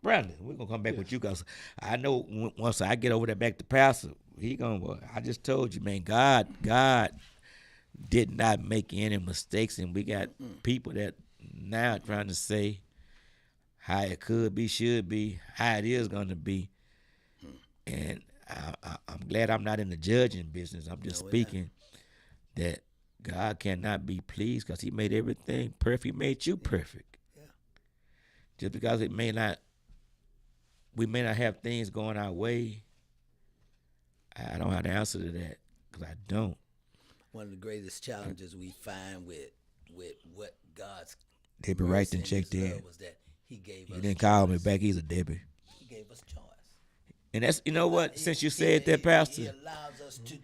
Brandon, we're gonna come back with you because I know once I get over there back to Pastor, he gonna. I just told you, man. God did not make any mistakes, and we got people that now trying to say how it could be, should be, how it is gonna be, and I'm glad I'm not in the judging business. I'm just speaking that God cannot be pleased because he made everything perfect. He made you perfect. Yeah. Just because we may not have things going our way, I don't have the answer to that because I don't. One of the greatest challenges we find with what God's Debbie Wright done checked in. Was that he gave us. He didn't call me back. He's a Debbie. He gave us choice. And that's, you know what, since you said that, Pastor,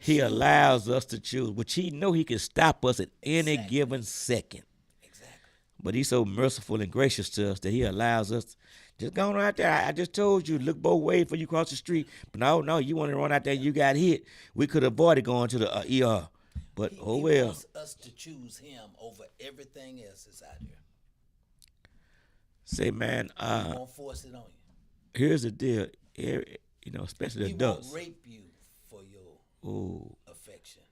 he allows us to choose, which he know he can stop us at any given second. Exactly. But he's so merciful and gracious to us that he allows us, just go on out there. I just told you, look both ways before you cross the street. But no, you want to run out there, you got hit. We could have avoided going to the ER. But he wants us to choose him over everything else that's out here. Say, man, he won't force it on you. Here's the deal. Especially he adults. He won't rape you for your Ooh. affection.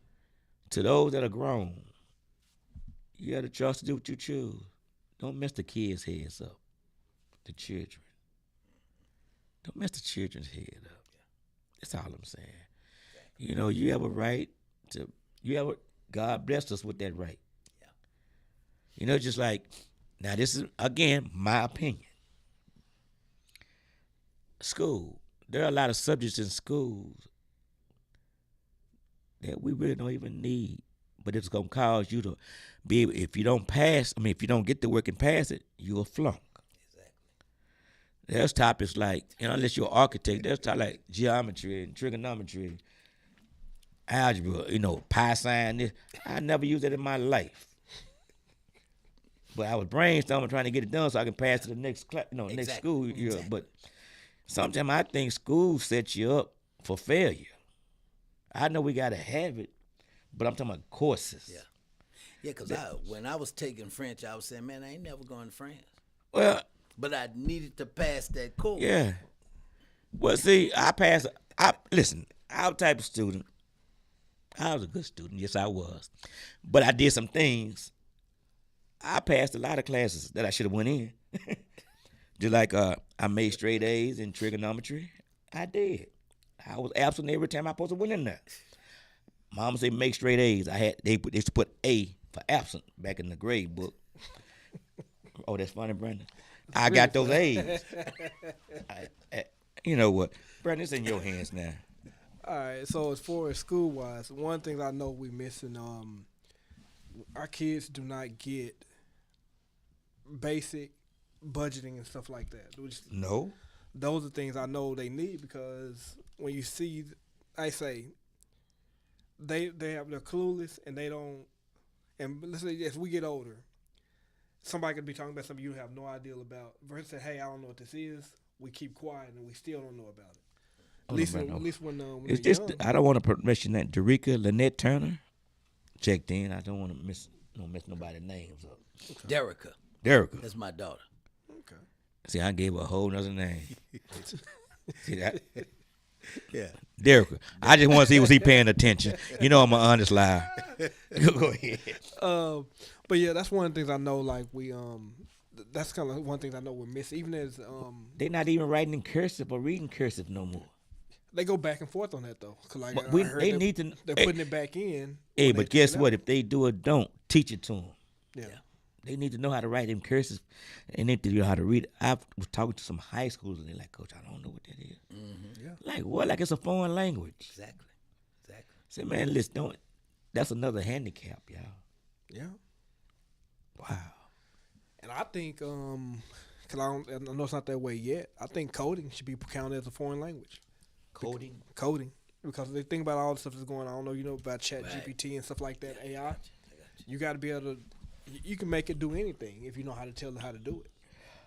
To those that are grown, you have the choice to do what you choose. Don't mess the kids' heads up. The children. Don't mess the children's head up. That's all I'm saying. You know, you have a right to. God blessed us with that right. Yeah. You know, just like now. This is again my opinion. School. There are a lot of subjects in schools that we really don't even need, but it's gonna cause you to be able. If you don't pass, if you don't get the work and pass it, you'll flunk. Exactly. There's topics like, unless you're an architect, there's topics like geometry and trigonometry, algebra, pi sign. This. I never used it in my life. But I was brainstorming trying to get it done so I can pass to the next class, next Exactly. school year. Exactly. But sometimes I think school sets you up for failure. I know we gotta have it, but I'm talking about courses. Yeah. Yeah, because when I was taking French, I was saying, man, I ain't never going to France. Well, But I needed to pass that course. yeah. Well, see, listen, I was the type of student. I was a good student, yes, I was. But I did some things. I passed a lot of classes that I should have went in. Just like I made straight A's in trigonometry. I did. I was absent every time I supposed to went in there. Mama said make straight A's. They used to put A for absent back in the grade book. Oh, that's funny, Brandon. I got those A's. You know what, Brandon? It's in your hands now. All right. So as far as school wise, one thing I know we missing, our kids do not get basic budgeting and stuff like that. No. Those are things I know they need, because when you see, I say, they're clueless and they don't. And let's say as we get older, somebody could be talking about something you have no idea about. Versus say, hey, I don't know what this is. We keep quiet and we still don't know about it. At least when It's they're just young. I don't want to mention that Derica Lynette Turner checked in. I don't want to mess nobody's names up. Derica. Derica. That's my daughter. Okay. See, I gave her a whole nother name. See that? Yeah. Derica. I just want to see was he paying attention. You know I'm an honest liar. Go ahead. But yeah, that's one of the things I know. Like that's kind of one thing I know we're missing. Even as They're not even writing in cursive or reading cursive no more. they go back and forth on that though. 'Cause like But I heard they need to. they're putting it back in. Hey, when but they guess take it what? out. If they do or don't, teach it to them. Yeah. They need to know how to write in cursive. They need to know how to read. I was talking to some high schoolers and they're like, Coach, I don't know what that is. Mm-hmm. Yeah. Like what? Like it's a foreign language. Exactly. Exactly. Say, man, listen, don't. That's another handicap, y'all. Yeah. Wow. And I think, cause I know it's not that way yet. I think coding should be counted as a foreign language. Coding. Coding, because they think about all the stuff that's going on. I don't know, about Chat Right. GPT and stuff like that. AI. I got you. You got to be able to. You can make it do anything if you know how to tell it how to do it.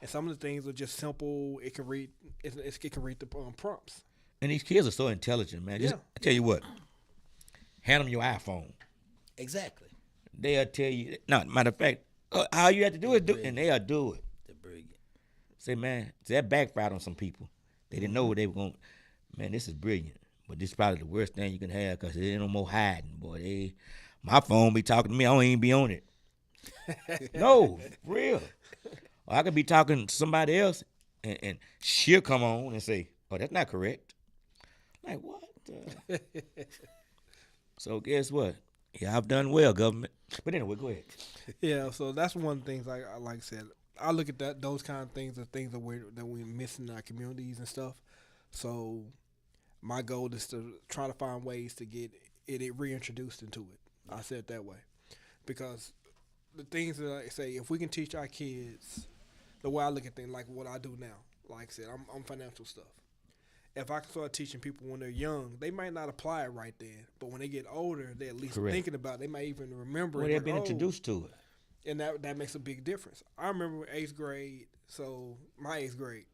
And some of the things are just simple. It can read. It can read the prompts. And these kids are so intelligent, man. Just, Yeah. I tell you what. Hand them your iPhone. Exactly. They'll tell you. No, matter of fact, all you have to do is do, and they'll do it. They're brilliant. Say, man, that backfired on some people. They didn't know what they were going. Man, this is brilliant, but this is probably the worst thing you can have because there ain't no more hiding, boy. My phone be talking to me. I don't even be on it. No, for real. Or I could be talking to somebody else, and she'll come on and say, "Oh, that's not correct." Like what? So guess what? Yeah, I've done well, government. But anyway, go ahead. Yeah, so that's one of the things. Like I said, I look at those kind of things, the things that we're missing in our communities and stuff. So my goal is to try to find ways to get it reintroduced into it. I said it that way, because the things that I say, if we can teach our kids the way I look at things, like what I do now. Like I said, I'm financial stuff. If I can start teaching people when they're young, they might not apply it right then, but when they get older, they're at least Correct. thinking about it. They might even remember Well, it. they've been like, oh, introduced to it. and that makes a big difference. I remember 8th grade, so my 8th grade,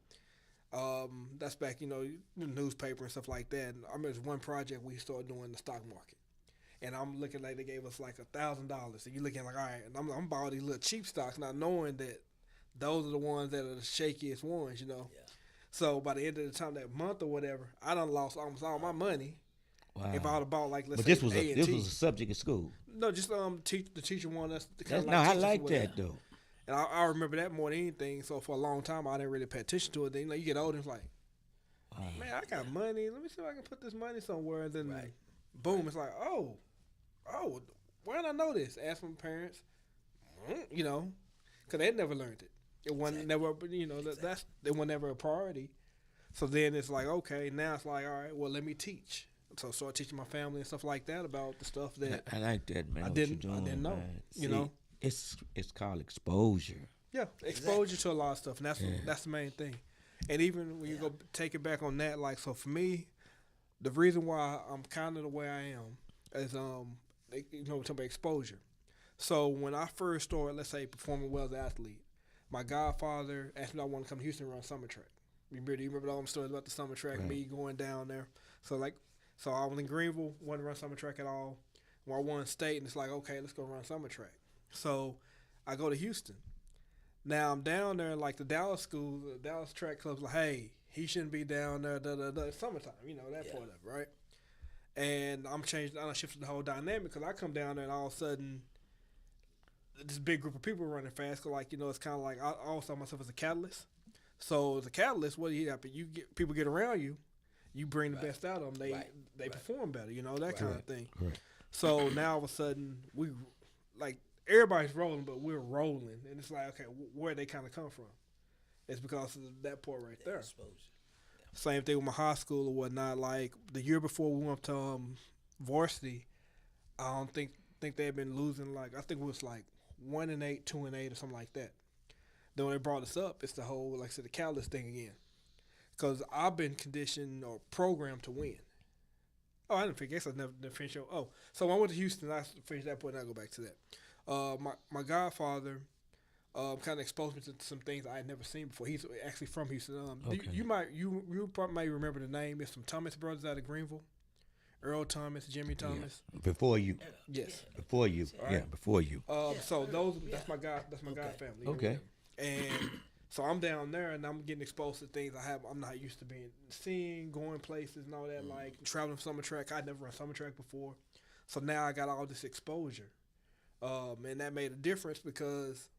that's back, the newspaper and stuff like that. And I remember there's one project we started doing in the stock market. And I'm looking like they gave us like $1,000. And you're looking like, all right, and I'm buying these little cheap stocks, not knowing that those are the ones that are the shakiest ones. Yeah. So by the end of the time, that month or whatever, I done lost almost all my money. Wow. If I would have bought like let's But say this was A and this T, was a subject in school. no, just the teacher wanted us to kind That's, of no, I teach us like what- that though. And I remember that more than anything. So for a long time, I didn't really pay attention to it. Then you get older, it's like, Wow. man, I got money. Let me see if I can put this money somewhere. And then, Right. boom, it's like, oh, where did I know this? Ask my parents, you know, because they never learned it. It wasn't never, you know, that's it was never a priority. So then it's like, okay, now it's like, all right, well, let me teach. So I started teaching my family and stuff like that about the stuff that I like that, man. I what didn't- you're I doing, didn't know, man. you know? it's called exposure. Yeah, exposure to a lot of stuff, and that's the main thing. And even when you go take it back on that, like, so for me, the reason why I'm kind of the way I am is you know, we're talking about exposure. So when I first started, let's say, performing well as an athlete, my godfather asked me if I want to come to Houston and run summer track. Do you remember all them stories about the summer track, Right. me going down there? So I was in Greenville, wanted to run summer track at all. When I won state, and it's like, okay, let's go run summer track. So I go to Houston. Now I'm down there, like the Dallas school, the Dallas track club's like, hey, he shouldn't be down there. It's summertime, you know that part of it, right? And I shifted the whole dynamic because I come down there and all of a sudden, this big group of people running fast. Cause like, you know, it's kind of like I always saw myself as a catalyst. So as a catalyst, what do you happen? You get people get around you, you bring the best out of them. They perform better, you know, that kind of thing. Right. So now all of a sudden we like everybody's rolling, but we're rolling, and it's like, okay, where they kind of come from? It's because of that part right there. Exposure. Same thing with my high school or whatnot. Like the year before we went to varsity, I don't think they had been losing. Like I think it was like 1-8, 2-8, or something like that. Then when they brought us up, it's the whole, like I said, the catalyst thing again. Because I've been conditioned or programmed to win. Oh, I didn't forget. I never finished. Oh, so when I went to Houston, I finished that point. And I go back to that. My godfather kind of exposed me to some things I had never seen before. He's actually from Houston. Okay. You probably may remember the name. It's some Thomas brothers out of Greenville. Earl Thomas, Jimmy Thomas. Before you. Yes. Before you. All Yeah, right. before you. So that's my god family. Okay. And so I'm down there and I'm getting exposed to things I'm not used to seeing, going places and all that, like traveling summer track. I'd never run summer track before. So now I got all this exposure. And that made a difference because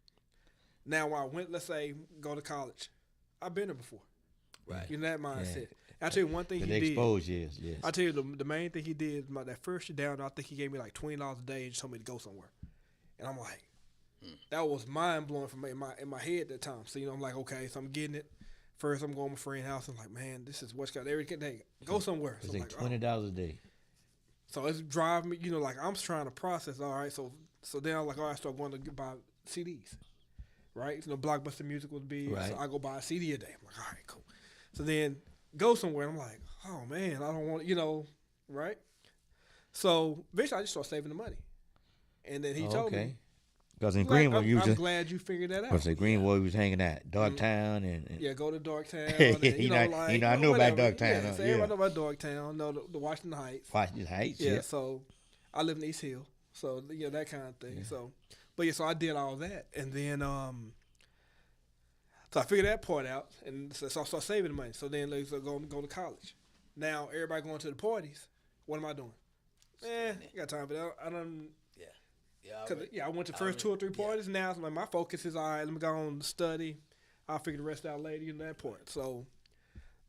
now when I went, let's say, go to college, I've been there before. Right. You know that mindset. I tell you one thing The he did. exposure is, yes. I tell you the main thing he did that first year down there, I think he gave me like $20 a day and just told me to go somewhere. And I'm like, that was mind blowing for me in my head at that time. So, you know, I'm like, okay, so I'm getting it. First, I'm going to my friend's house. I'm like, man, this is what's got every day. Go somewhere. It's So, like I'm like, $20 a day. so it's driving me, you know, like I'm trying to process. All right, so then I'm like, all right, I start going to buy CDs, right? You know, Blockbuster Music was big, Right. so I go buy a CD a day. I'm like, all right, cool. So then go somewhere. I'm like, oh man, I don't want, you know, right? So eventually I just start saving the money, and then he told me, Because in like, Greenville, you I'm was glad you figured that I out. say Greenville, we was hanging out, Dogtown, and Yeah, go to Dorktown. And, You know, like, you know, I knew about whatever. Dorktown, Yeah, so yeah. everybody know about Dorktown. Know the Washington Heights. Washington Heights. Yeah, Yeah. so I live in East Hill, so yeah, that kind of thing. So, but yeah, so I did all that, and then so I figured that part out, and so I started saving the money. So then let's go to college. Now everybody going to the parties. What am I doing? I got time for that. I don't. Yeah. Cause I went to the first 2 or 3 parties. Now it's like my focus is all right. Let me go on and study. I'll figure the rest out later. You know that part. So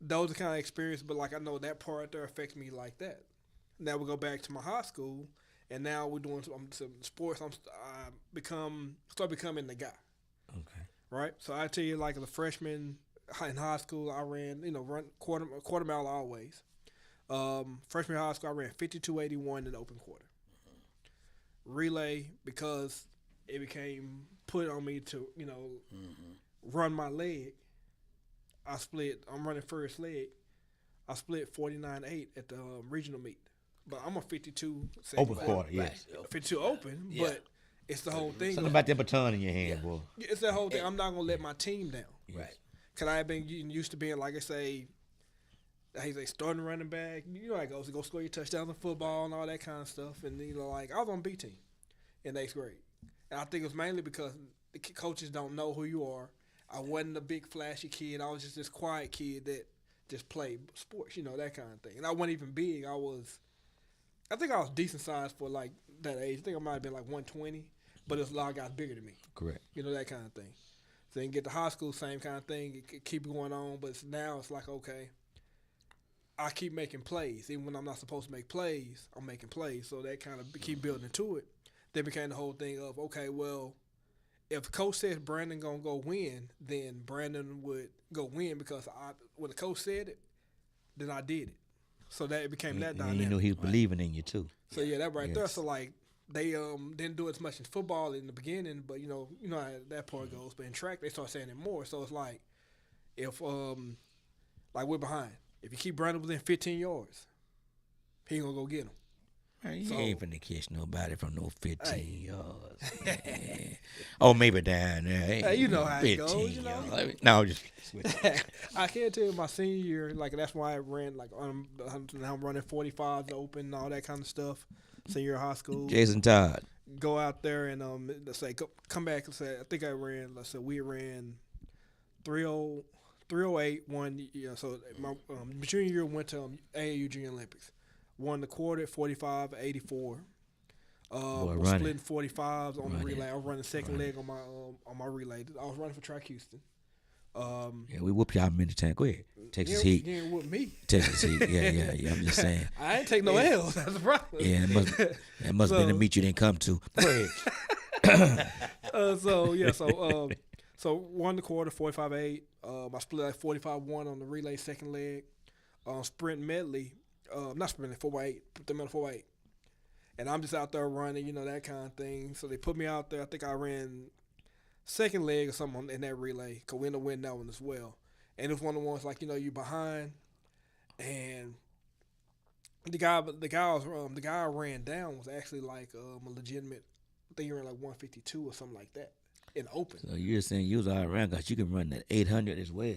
those are kind of experiences, but like I know that part there affects me like that. Now we go back to my high school, and now we're doing some sports. Start becoming the guy. Okay. Right. So I tell you, like as a freshman in high school, I ran quarter mile always. Freshman high school, I ran 52.81 in the open quarter. Relay, because it became put on me to, you know, run my leg. I'm running first leg. I split 49.8 at the regional meet. But I'm a 52. Open quarter, yes. 52 open, but it's the whole thing. Something about that baton in your hand, boy. It's the whole thing. I'm not going to let my team down. Right. Because I have been used to being, like I say, he's a starting running back. You know how it goes. You go score your touchdowns in football and all that kind of stuff. And, you know, like, I was on B team in 8th grade. And I think it was mainly because the coaches don't know who you are. I wasn't a big flashy kid. I was just this quiet kid that just played sports, you know, that kind of thing. And I wasn't even big. I was I think I was decent size for like that age. I think I might have been like 120, but there's a lot of guys bigger than me. Correct. You know, that kind of thing. So then get to high school, same kind of thing. It keep going on, but now it's like, okay, I keep making plays. Even when I'm not supposed to make plays, I'm making plays. So that kind of keep building into it. Then became the whole thing of, okay, well, if coach says Brandon going to go win, then Brandon would go win because when the coach said it, then I did it. So that it became that dynamic. And you knew he was believing in you, too. So, yeah, that right there. Yes. So, like, they didn't do as much in football in the beginning, but, you know how that part goes. But in track, they start saying it more. So, it's like, if, like, we're behind. If you keep Brandon within 15 yards, he ain't going to go get him. Man, you So- ain't finna catch nobody from no 15 yards. Man. Oh, maybe down there. Hey, you know how it goes, 15 you know? yards. No, just I can't tell you my senior year, like, that's why I ran, like, I'm running 45s open and all that kind of stuff. Senior year of high school. Jason Todd. Go out there and, let's say, come back and say, I think I ran, let's say, we ran 308, won, so my junior year went to AAU Junior Olympics. Won the quarter at 45, 84. Was running. splitting 45s on the Running. relay. I was running second leg on my relay. I was running for Track Houston. Yeah, we whoop y'all many times. Go ahead. Texas you Heat. ain't with me. Texas Heat. Yeah. I'm just saying. I ain't take no L's. That's the problem. Yeah, it must have been a meet you didn't come to. Go ahead. So won the quarter 45-8. I split like 45-1 on the relay second leg. Sprint medley, not sprint 4x8, put them in 4x8. And I'm just out there running, that kind of thing. So they put me out there. I think I ran second leg or something in that relay. Because we ended up winning that one as well. And it was one of the ones like, you behind. And the guy I ran down was actually like a legitimate, I think he ran like 152 or something like that in open. So you're saying you was all around because you can run that 800 as well.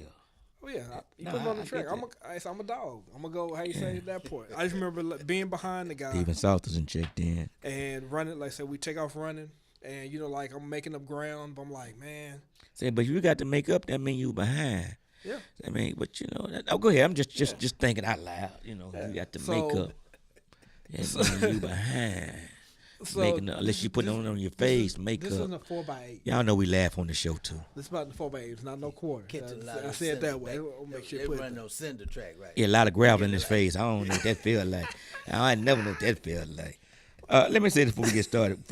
Oh yeah, you put me on the track. I'm a dog. I'm gonna go. How you say that part? I just remember being behind the guy Steven Salters checked in. and running. Like I said, we take off running, and like I'm making up ground. But I'm like, man, Say, but you got to make up. That mean you behind. yeah. I mean, but go ahead. I'm just thinking out loud. You got to make So- up. Yeah, mean you behind. So Making up, unless you put it on your face, make This up. isn't a 4x8. Y'all know we laugh on the show too. This is about the 4x8. It's not no quarter. Catch a lot I of said it that way. cinder. I'll make sure They you put run it. no cinder track, right? Yeah, a lot of gravel in his face. I don't know what that feel like. I never know what that feel like. Let me say this before we get started.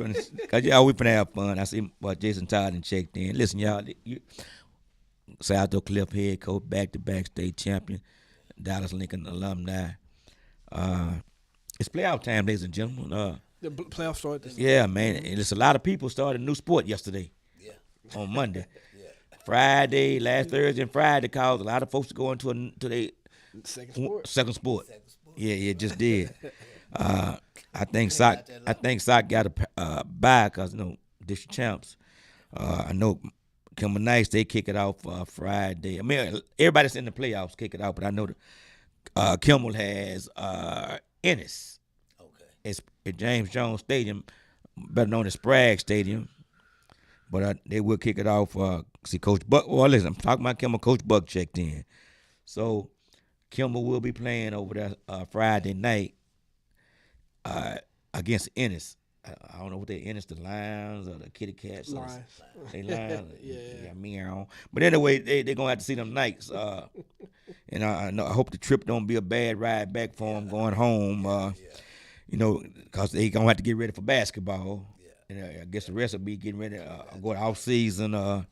Cause y'all, we finna have fun. I see Jason Todd and checked in. Listen, y'all, South Oak Cliff head coach, back-to-back state champion, Dallas Lincoln alumni. It's playoff time, ladies and gentlemen. The playoff start this. Yeah, man, and it's a lot of people started a new sport yesterday Yeah. on Monday. Yeah. Friday, last Thursday and Friday caused a lot of folks to go into their Second sport. second sport. Second sport. Yeah, it just did. I think Sock got a bye because district champs. I know Kimball Nice, they kick it off Friday. I mean, everybody that's in the playoffs kick it off, but I know Kimball has Ennis. Okay. It's at James Jones Stadium, better known as Sprague Stadium. But they will kick it off. See, Coach Buck. Well, listen, I'm talking about Kimball. Coach Buck checked in. So Kimball will be playing over there Friday night against Ennis. I don't know what they Ennis, the Lions or the Kitty Cats. or Lions. They Lions. Yeah. Meow. But anyway, they're going to have to see them Knights. And I hope the trip don't be a bad ride back for them going home. Because they going to have to get ready for basketball. Yeah. And I guess the rest will be getting ready to go to off season. I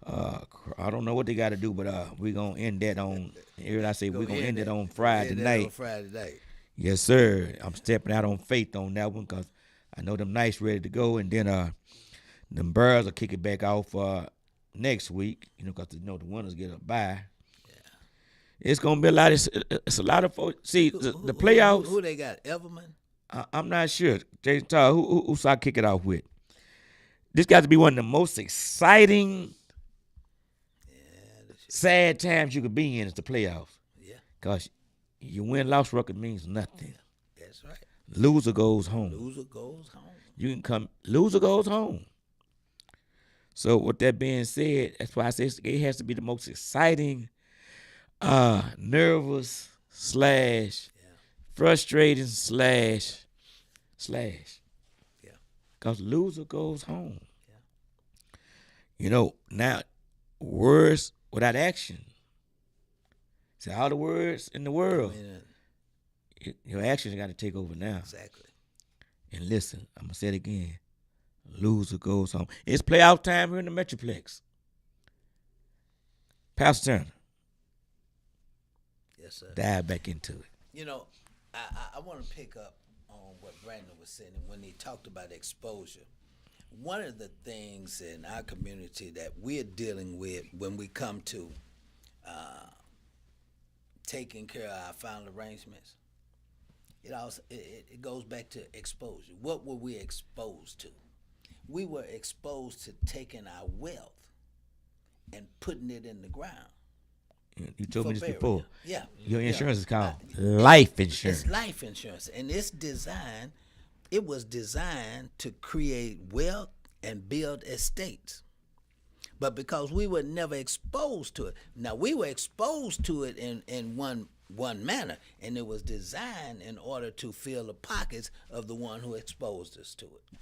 don't know what they got to do, but we're going to end that on, here I say, we're going to end it on Friday Yeah, that night. on Friday night. Yes, sir. I'm stepping out on faith on that one because I know them Knights ready to go. And then them Birds will kick it back off next week, because the winners get a bye. It's gonna be a lot. It's a lot of folks. See, the playoffs. Who they got? Everman? I'm not sure. Jason Todd, who I kick it off with? This got to be one of the most exciting, sad times you could be in is the playoffs. Yeah, Cause you win-loss record means nothing. that's right. Loser goes home. Loser goes home. You can come. Loser goes home. So with that being said, that's why I say it has to be the most exciting, nervous / frustrating / slash. Yeah. Because loser goes home. Yeah. You know, now, words without action. See, all the words in the I world, mean, your actions got to take over now. exactly. And listen, I'm going to say it again. Loser goes home. It's playoff time here in the Metroplex. Pastor Turner, Yes, sir. dive back into it. You know, I want to pick up on what Brandon was saying when he talked about exposure. One of the things in our community that we're dealing with when we come to taking care of our final arrangements, it goes back to exposure. What were we exposed to? We were exposed to taking our wealth and putting it in the ground. You told for me this burial. before. Yeah. Your insurance is called Uh, life insurance. It's life insurance, and it was designed to create wealth and build estates. But because we were never exposed to it, now we were exposed to it in one manner, and it was designed in order to fill the pockets of the one who exposed us to it.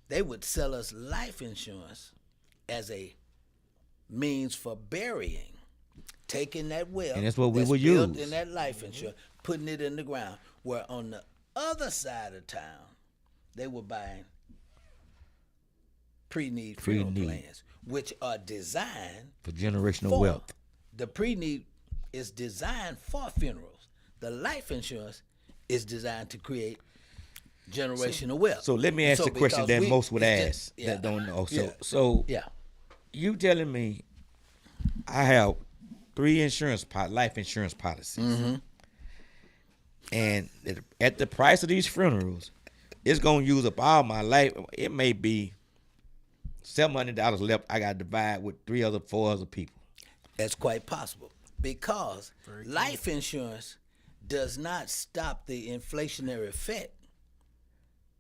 They would sell us life insurance as a means for burying, taking that wealth And that's what we that's would built use. in that life insurance, putting it in the ground. Where on the other side of town, they were buying pre-need funeral Pre-need. plans, which are designed For generational for wealth. the pre-need is designed for funerals. The life insurance is designed to create generational wealth. So let me ask the question because that most would it's ask just- yeah. that don't know. Yeah. So Yeah. you telling me I have 3 life insurance policies, Mm-hmm. and at the price of these funerals, it's gonna use up all my life. It may be $700 left. I got to divide with 4 other people. That's quite possible because life insurance does not stop the inflationary effect.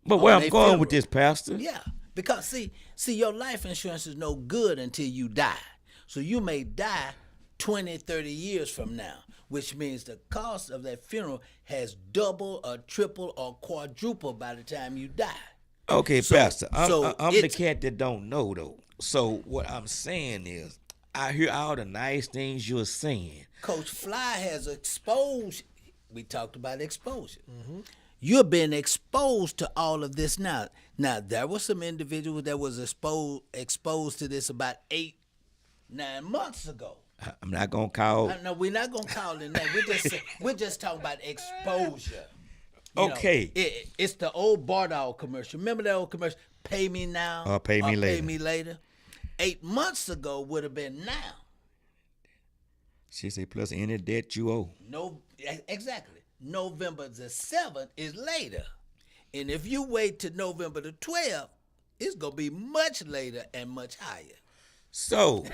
But where On I'm a going with funeral. this, Pastor, Yeah, because see, your life insurance is no good until you die. So you may die 20, 30 years from now, which means the cost of that funeral has double or triple or quadruple by the time you die. okay, So- Pastor, I'm so the it's- cat that don't know though. So what I'm saying is, I hear all the nice things you're saying. Coach Fly has exposed. We talked about exposure. You're being exposed to all of this now. Now there were some individuals that was exposed to this about 8-9 months ago. I'm not gonna call. No, we're not gonna call it that. We're just talking about exposure. You know, Okay. it's the old Bardol commercial. Remember that old commercial? Pay me now Or pay me later. Pay me later. 8 months ago would have been now. She said, plus any debt you owe. No, exactly. November the 7th is later. And if you wait to November the 12th, it's going to be much later and much higher. So,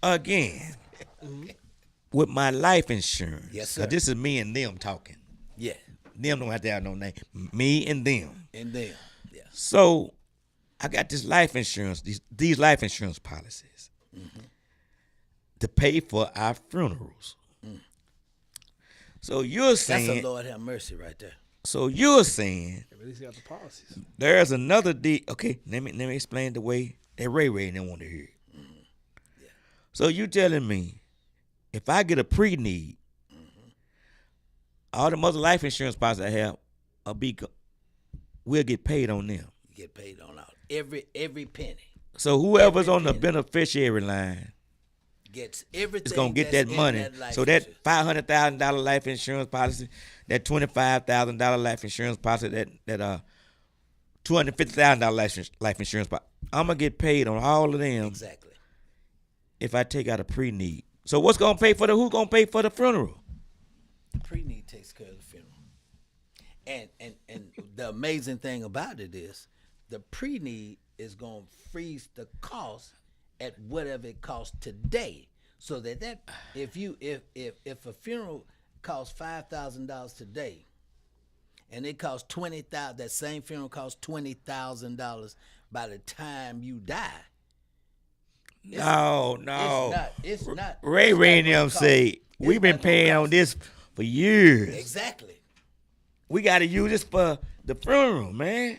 again, with my life insurance, Yes, 'cause sir. this is me and them talking. Yeah. Them don't have to have no name. Me and them. And then, yeah. So, I got this life insurance, these life insurance policies to pay for our funerals. So you're That's saying, a Lord have mercy right there. so you're saying At least got the policies. there's another okay, let me explain the way that Ray didn't want to hear it. So you telling me if I get a pre-need, all the other life insurance policies I have will get paid on them. You get paid on out. Every penny So whoever's Every on the penny. beneficiary line gets everything. is gonna get that's that in money. That life So that insurance. $500,000 life insurance policy, that $25,000 life insurance policy, that $250,000 life insurance policy, I'm gonna get paid on all of them Exactly. if I take out a pre-need. So who's gonna pay for the funeral? Pre-need takes care of the funeral. And the amazing thing about it is the pre-need is going to freeze the cost at whatever it costs today, so that if a funeral costs $5,000 today, and it costs $20,000, that same funeral costs $20,000 by the time you die. No. It's not. Ray it's not and gonna them cost- say it's we've been not gonna paying on cost- this for years. Exactly. we got to use this for the funeral, man.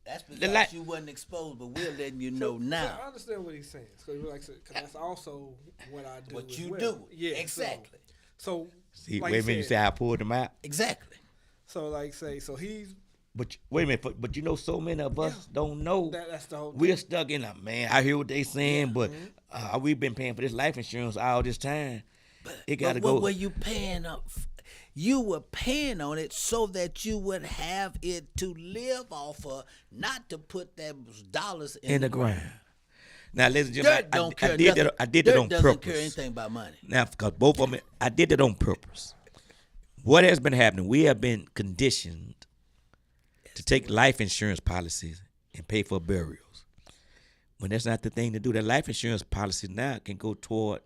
That's because you wasn't exposed, but we're letting you know now. I understand what he's saying. So, like I said, 'cause that's also what I do. What as you well. do. Yeah, Exactly. So See, like wait a minute, you say I pulled them out? Exactly. So, like, say, so he's But wait a minute, but you know, so many of us don't know. that's the whole. We're stuck in a man. I hear what they saying, but we've been paying for this life insurance all this time. It got to But go. what were you paying up? You were paying on it so that you would have it to live off of, not to put those dollars in the ground. Now, ladies and Dirt gentlemen, don't I care did nothing. that. I did Dirt that on doesn't purpose. care anything about money. Now, because both of them, I did it on purpose. What has been happening? We have been conditioned to take life insurance policies and pay for burials. When that's not the thing to do. That life insurance policy now can go toward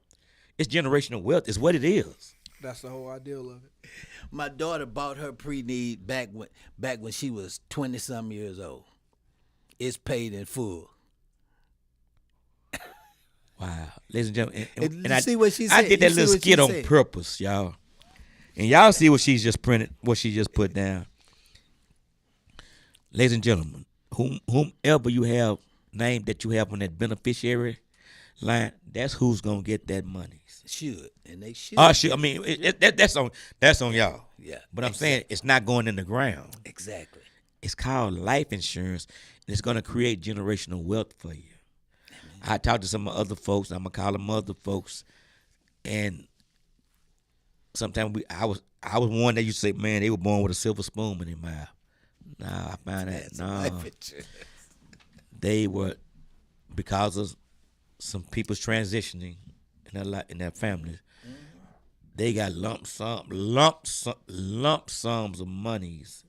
it's generational wealth. Is what it is. That's the whole ideal of it. My daughter bought her pre-need back when she was 20-some years old. It's paid in full. Wow, ladies and gentlemen, And you see what she I said? did You that see little what she skit on said? purpose, y'all. And y'all see what she's just printed, what she just put down. Ladies and gentlemen, whomever you have named that you have on that beneficiary line, that's who's gonna get that money. Should, and they should. Oh, shit. I mean, that's on y'all. Yeah, But I'm saying it's not going in the ground. Exactly. It's called life insurance, and it's gonna create generational wealth for you. I talked to some other folks. I'm gonna call them other folks, and sometimes I was one that used to say, man, they were born with a silver spoon in their mouth. Nah, I found that no, they were because of some people's transitioning in their families. They got lump sums of monies,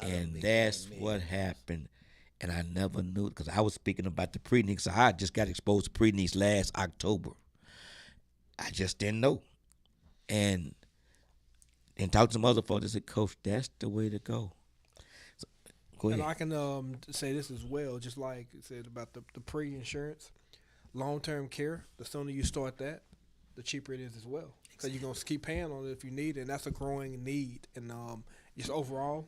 and that's what happened. And I never knew because I was speaking about the pre-need. So I just got exposed to pre-needs last October. I just didn't know, and talked to some other folks. They said, "Coach, that's the way to go." So, go ahead. And I can say this as well, just like it said about the pre-insurance, long-term care. The sooner you start that, the cheaper it is as well. So you're gonna keep paying on it if you need it, and that's a growing need, and just overall,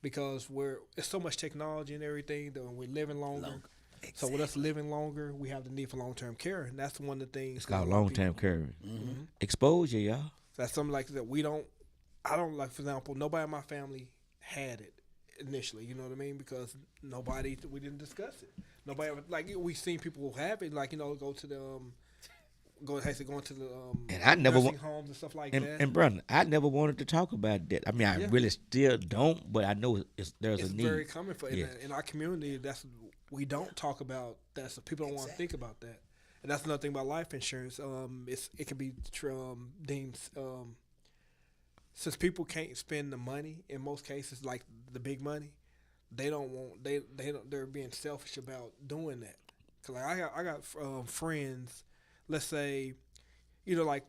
because it's so much technology and everything that when we're living longer. Exactly. So with us living longer, we have the need for long-term care, and that's one of the things. It's called long-term care. Exposure, y'all. That's something like that. I don't like, for example, nobody in my family had it initially. You know what I mean? Because we didn't discuss it. Nobody ever, like, we seen people have it, like, go to the going to the And I never nursing homes and stuff like that. And brother, I never wanted to talk about that. I mean, I really still don't, but I know there's it's a need. very common for Yeah. in our community. We don't talk about that. So people don't want to think about that. And that's another thing about life insurance. It can be deemed since people can't spend the money in most cases, like the big money, they're being selfish about doing that. Cause like I got friends, let's say, like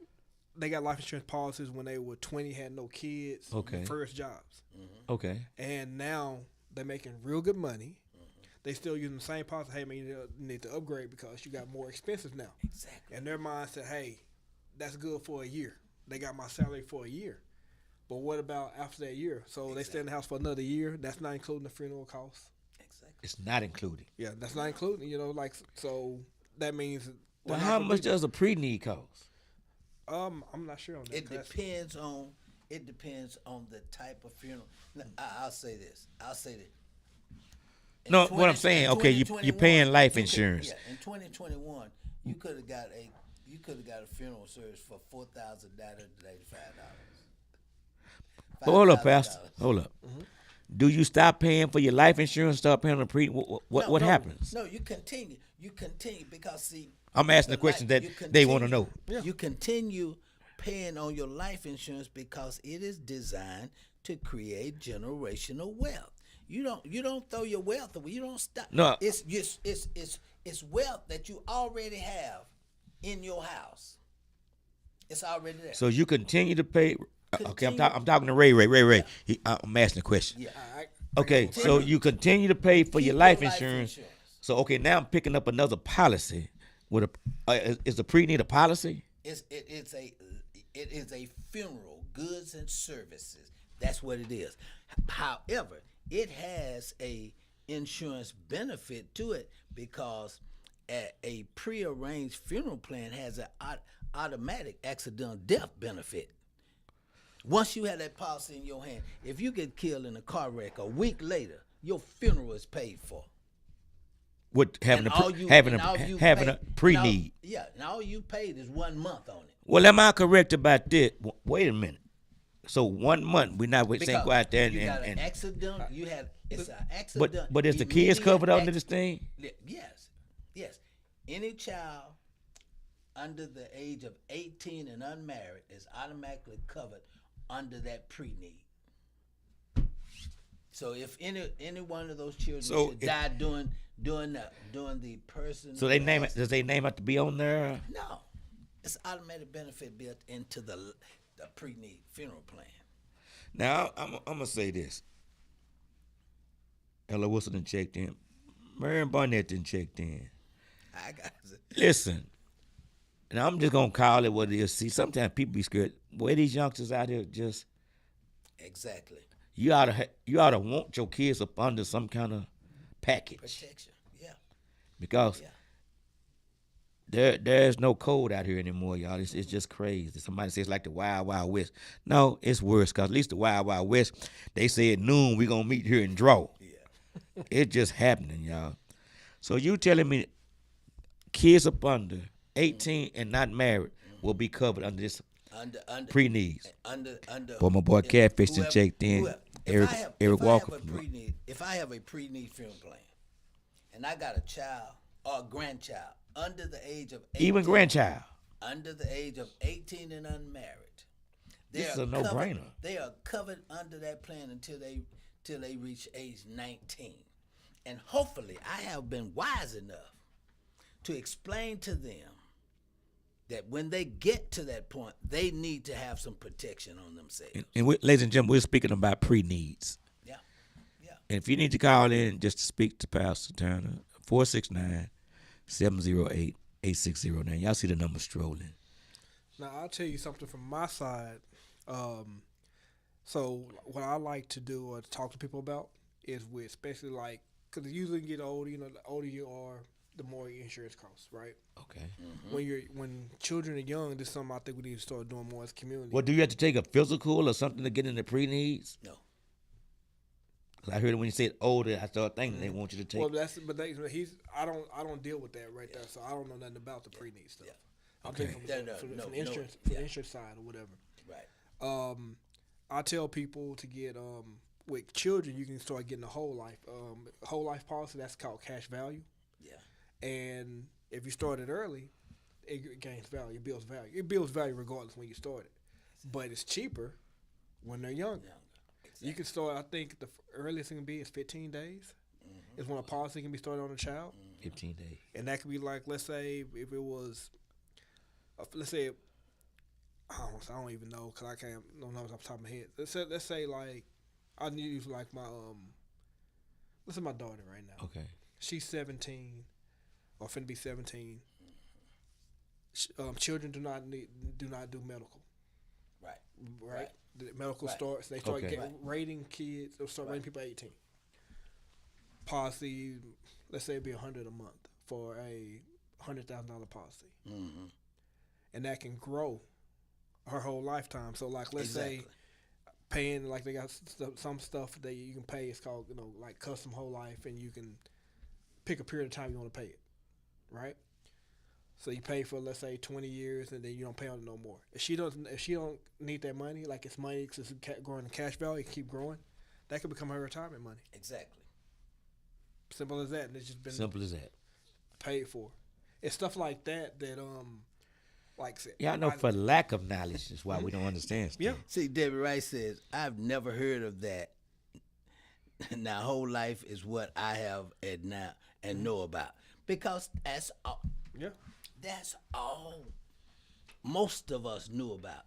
they got life insurance policies when they were 20, had no kids, Okay. first jobs, Okay. and now they're making real good money. They still using the same policy. Hey man, you need to upgrade because you got more expenses now. Exactly. And their mind said, hey, that's good for a year. They got my salary for a year. But what about after that year? So they stay in the house for another year. That's not including the funeral costs. Exactly. It's not included. Yeah, that's not including. So that means. Well, how much does a pre-need cost? I'm not sure on that. It depends on the type of funeral. Now, I'll say this. No, what I'm saying, okay, you're paying life insurance. Yeah, in 2021, you could have got a funeral service for $4,985. Hold up, Pastor. Hold up. Do you stop paying for your life insurance? Start paying on the pre? What happens? No, you continue. You continue because see. I'm asking the questions that they want to know. You continue paying on your life insurance because it is designed to create generational wealth. You don't throw your wealth away. You don't stop. No, it's wealth that you already have in your house. It's already there. So you continue to pay. Okay, I'm talking to Ray. Yeah. I'm asking the question. Yeah. Okay, so you continue to pay for your life insurance. So okay, now I'm picking up another policy. With is the pre-need a policy? It's a It is a funeral, goods and services. That's what it is. However, it has a insurance benefit to it because a prearranged funeral plan has an automatic accidental death benefit. Once you have that policy in your hand, if you get killed in a car wreck a week later, your funeral is paid for. With having And all you having a paid- pre-need. and all you paid is 1 month on it. Well, am I correct about this? Wait a minute. So 1 month we not saying Because go out there you got an and accident. You had it's an accident. but is the kids covered under immediate this thing? Yes. Any child under the age of 18 and unmarried is automatically covered under that pre-need. So if any one of those children should die during the person, So they name it. Does they name have to be on there? No, it's automatic benefit built into the pre-need funeral plan. Now I'm gonna say this. Ella Wilson done checked in. Marion Barnett done checked in. I got it. Listen, and I'm just gonna call it what it is. See, sometimes people be scared. Boy, these youngsters out here just Exactly. you oughta want your kids up under some kind of package Protection. Yeah. because Yeah. there's no code out here anymore, y'all. It's just crazy. Somebody says like the Wild Wild West. No, it's worse because at least the Wild Wild West, they say at noon we gonna meet here and draw. Yeah. It just happening, y'all. So you telling me kids up under 18 and not married will be covered under this Under pre-needs? under. Boy, my boy Catfish done whoever- checked in. whoever- Eric if Walker. I have a pre-need funeral plan, and I got a child or a grandchild under the age of 18, Even grandchild. under the age of 18 and unmarried, This is are a no-brainer. covered- They are covered under that plan until they reach age 19, and hopefully I have been wise enough to explain to them that when they get to that point, they need to have some protection on themselves. And ladies and gentlemen, we're speaking about pre-needs. Yeah, yeah. And if you need to call in just to speak to Pastor Turner, 469-708-8609. Y'all see the number strolling. Now I'll tell you something from my side. So what I like to do or talk to people about is with especially like because usually you get older. You know, the older you are, the more your insurance costs, right? Okay. When children are young, this is something I think we need to start doing more as a community. Well, do you have to take a physical or something to get into pre-needs? No. Because I heard it when you said older, I started thinking they want you to take. Well, I don't deal with that right there, so I don't know nothing about the pre-need stuff. Yeah. I'm Okay. taking from No, the insurance yeah. insurance side or whatever. Right. I tell people to get with children, you can start getting a whole life policy. That's called cash value. Yeah. And if you start it early, it gains value. It builds value. It builds value regardless when you start it. But it's cheaper when they're younger. Exactly. You can start. I think the earliest it can be is 15 days. Is when a policy can be started on a child, 15 days. and that could be like, let's say, if it was, let's say, I don't even know because I don't know off the top of my head. Let's say like I use like my let's say my daughter right now. Okay. She's 17 or finna be 17. Children do not do medical. Right. Right. The medical Right. starts. They start Okay. getting rating kids. They'll start rating people at 18. Policy, let's say it'd be $100 a month for a $100,000 policy, Mm-hmm. and that can grow her whole lifetime. So like, let's say Exactly. paying like they got some stuff that you can pay. It's called like custom whole life, and you can pick a period of time you want to pay it, right? So you pay for let's say 20 years, and then you don't pay on it no more. If she don't need that money, like it's money because it's growing in cash value, keep growing, that could become her retirement money. Exactly. Simple as that, and it's just been Simple as that. paid for. It's stuff like that like I said, Yeah, I know for lack of knowledge is why we don't understand stuff. Yeah. See, Debbie Rice says, I've never heard of that. Now, whole life is what I have and know about. Because that's all. Yeah. That's all most of us knew about.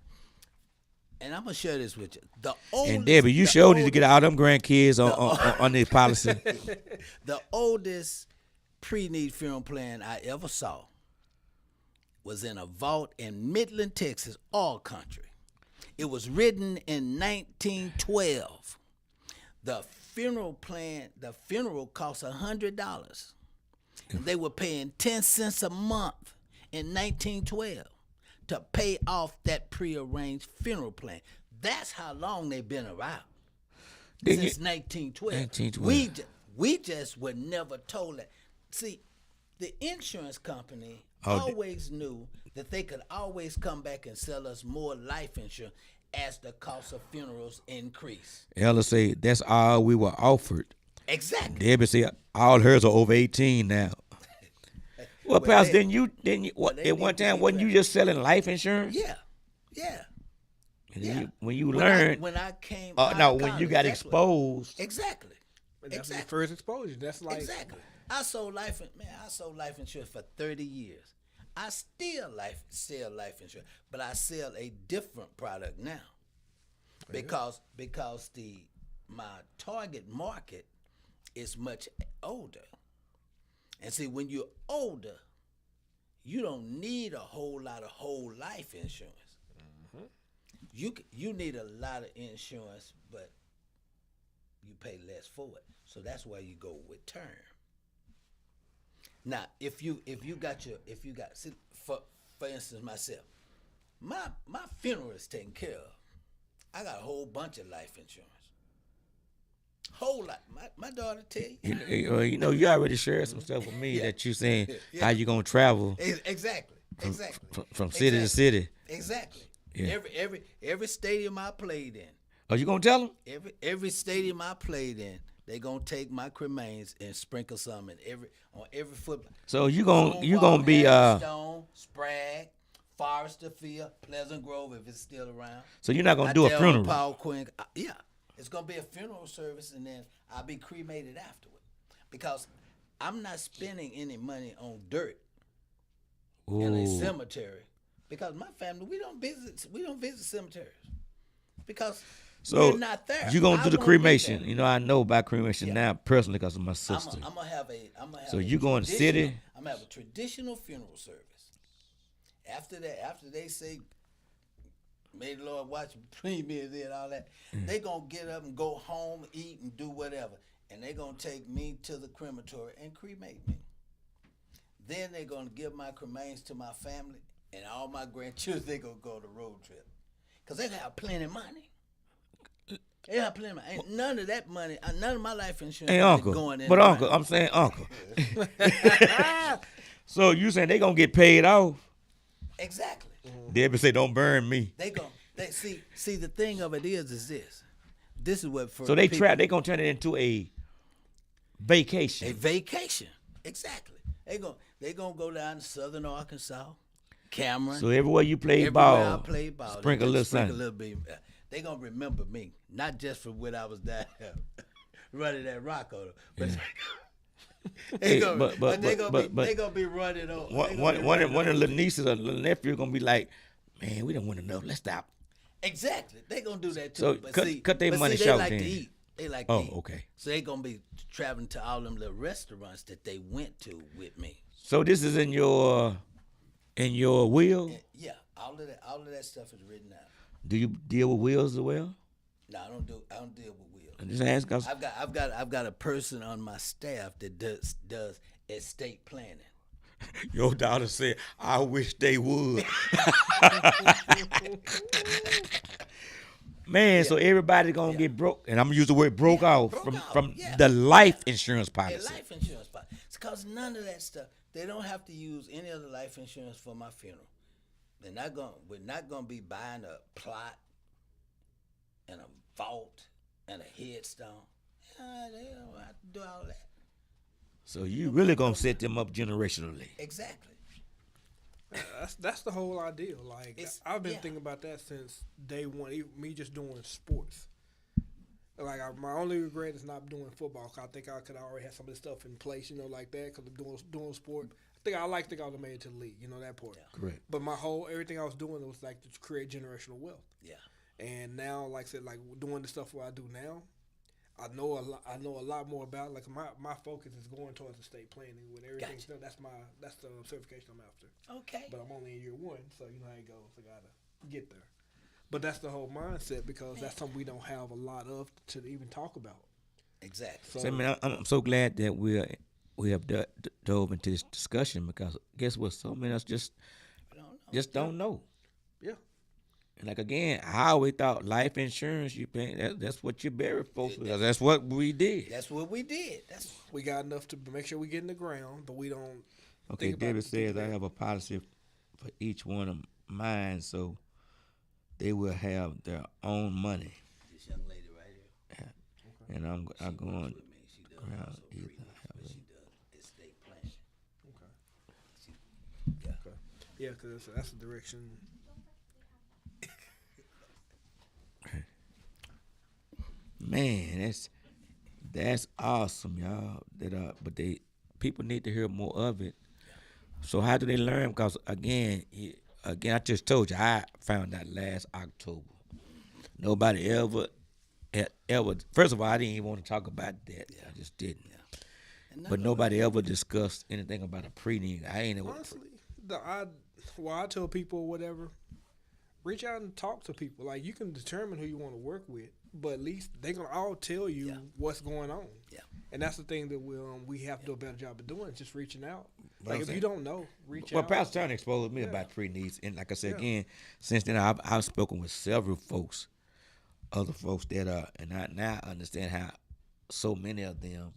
And I'm going to share this with you. And Debbie, you sure need to get all them grandkids on this policy. The oldest pre-need funeral plan I ever saw was in a vault in Midland, Texas, oil country. It was written in 1912. The funeral cost $100. They were paying 10 cents a month in 1912 to pay off that prearranged funeral plan. That's how long they've been around. Since 1912. 1912. We just were never told that. See, the insurance company always knew that they could always come back and sell us more life insurance as the cost of funerals increase. Ella say that's all we were offered. Exactly. Debbie say all hers are over 18 now. Well, Pastor, didn't you at one time wasn't you just selling life insurance? Yeah. And Yeah. when you learned, when I came, when you got exposed, exactly. That's the first exposure. That's like Exactly. I sold life insurance for 30 years. I still sell life insurance, but I sell a different product now. Because my target market is much older. And see, when you're older, you don't need a whole lot of whole life insurance. You need a lot of insurance, but you pay less for it. So that's why you go with term. Now, if you got see, for instance myself, my funeral is taken care of. I got a whole bunch of life insurance. Whole lot. My daughter tell you. You already shared some stuff with me that you saying how you gonna travel Exactly. from city to city. Exactly. Yeah. Every stadium I played in. Are you gonna tell them? Every stadium I played in, they gonna take my cremains and sprinkle some on every football. So you gonna be Stone, Sprague, Forrester Field, Pleasant Grove if it's still around. So you're not gonna do a funeral? Paul Quinn. Yeah, it's gonna be a funeral service and then I'll be cremated afterward because I'm not spending any money on dirt in a cemetery because my family we don't visit cemeteries because. So we're not there. you gonna do the won't be cremation? there. You know, I know about cremation now personally because of my sister. I'm gonna have a. So you going to city? I'm gonna have a traditional funeral service. After they say, "May the Lord watch between me and all that," they gonna get up and go home, eat, and do whatever, and they gonna take me to the crematory and cremate me. Then they gonna give my cremains to my family and all my grandchildren. They gonna go on a road trip, cause they have plenty of money. Yeah, plenty. Ain't none of that money, none of my life insurance Hey, is uncle. going in. But uncle, I'm saying uncle. So you saying they gonna get paid off? Exactly. Debbie say, "Don't burn me." They see. The thing of it is this. This is what for. So they people, They gonna turn it into a vacation. a vacation. Exactly. They gonna go down to southern Arkansas, Cameron. So everywhere you play everywhere ball, I play ball, sprinkle a little sprinkle something. a little bit. They gonna remember me, not just from when I was down there running that rock on them, but they gonna be running on. One of the little nieces or little nephew gonna be like, "Man, we don't want enough. Let's stop." Exactly, they gonna do that too. So but cut their money they short like then. to eat. They like to eat. Okay. So they gonna be traveling to all them little restaurants that they went to with me. So this is in your will. Yeah, all of that stuff is written out. Do you deal with wills as well? No, I don't deal with wills. I'm just asking. 'Cause I've got a person on my staff that does estate planning. your daughter said, "I wish they would." Man, so everybody gonna get broke, and I'm gonna use the word broke off from the life insurance A policy. life insurance policy. It's because none of that stuff. They don't have to use any other life insurance for my funeral. We're not gonna be buying a plot and a vault and a headstone. They don't have to do all that. So you really gonna set them up generationally. Exactly. That's the whole idea. Like I've been thinking about that since day one. Even me just doing sports. Like my only regret is not doing football. 'Cause I think I could already have some of the stuff in place, like that. Because I'm doing sport. I think I would have made it to the league. That part. Yeah. Correct. But everything I was doing was like to create generational wealth. Yeah. And now, like I said, like doing the stuff what I do now, I know a lot more about it. Like my focus is going towards estate planning. When everything's Gotcha. done, that's the certification I'm after. Okay. But I'm only in year one, so you know how it goes. I gotta get there. But that's the whole mindset because that's something we don't have a lot of to even talk about. Exactly. So So, I mean, I'm so glad that we have dove into this discussion because guess what? So many of us I don't know. don't know. yeah, And like again, I always thought life insurance you pay that's what you bury folks with. That's what we did. That's what we did. That's we got enough to make sure we get in the ground, but we don't. Okay, think about David it. says I have a policy for each one of mine, so they will have their own money, this young lady right here. and I'm She going works with me. She does around also either pre-need, have but a- she does estate planning. Okay. She, yeah. Okay. Yeah, because that's the direction. man. That's awesome, y'all. But people need to hear more of it. So how do they learn? Because again, I just told you I found out last October. Nobody ever. First of all, I didn't even want to talk about that. I just didn't. And none But of nobody ever discussed anything about a pre-need. I ain't ever. Honestly, I tell people whatever, reach out and talk to people. Like you can determine who you want to work with, but at least they gonna all tell you Yeah. what's going on. Yeah. And that's the thing that we have to do a better job of doing, just reaching out. But Like I'm if saying- you don't know, reach Well, out. Pastor Turner exposed me Yeah. about pre-needs, and like I said Yeah. again, since then I've spoken with several folks, other folks that are, and I now understand how so many of them,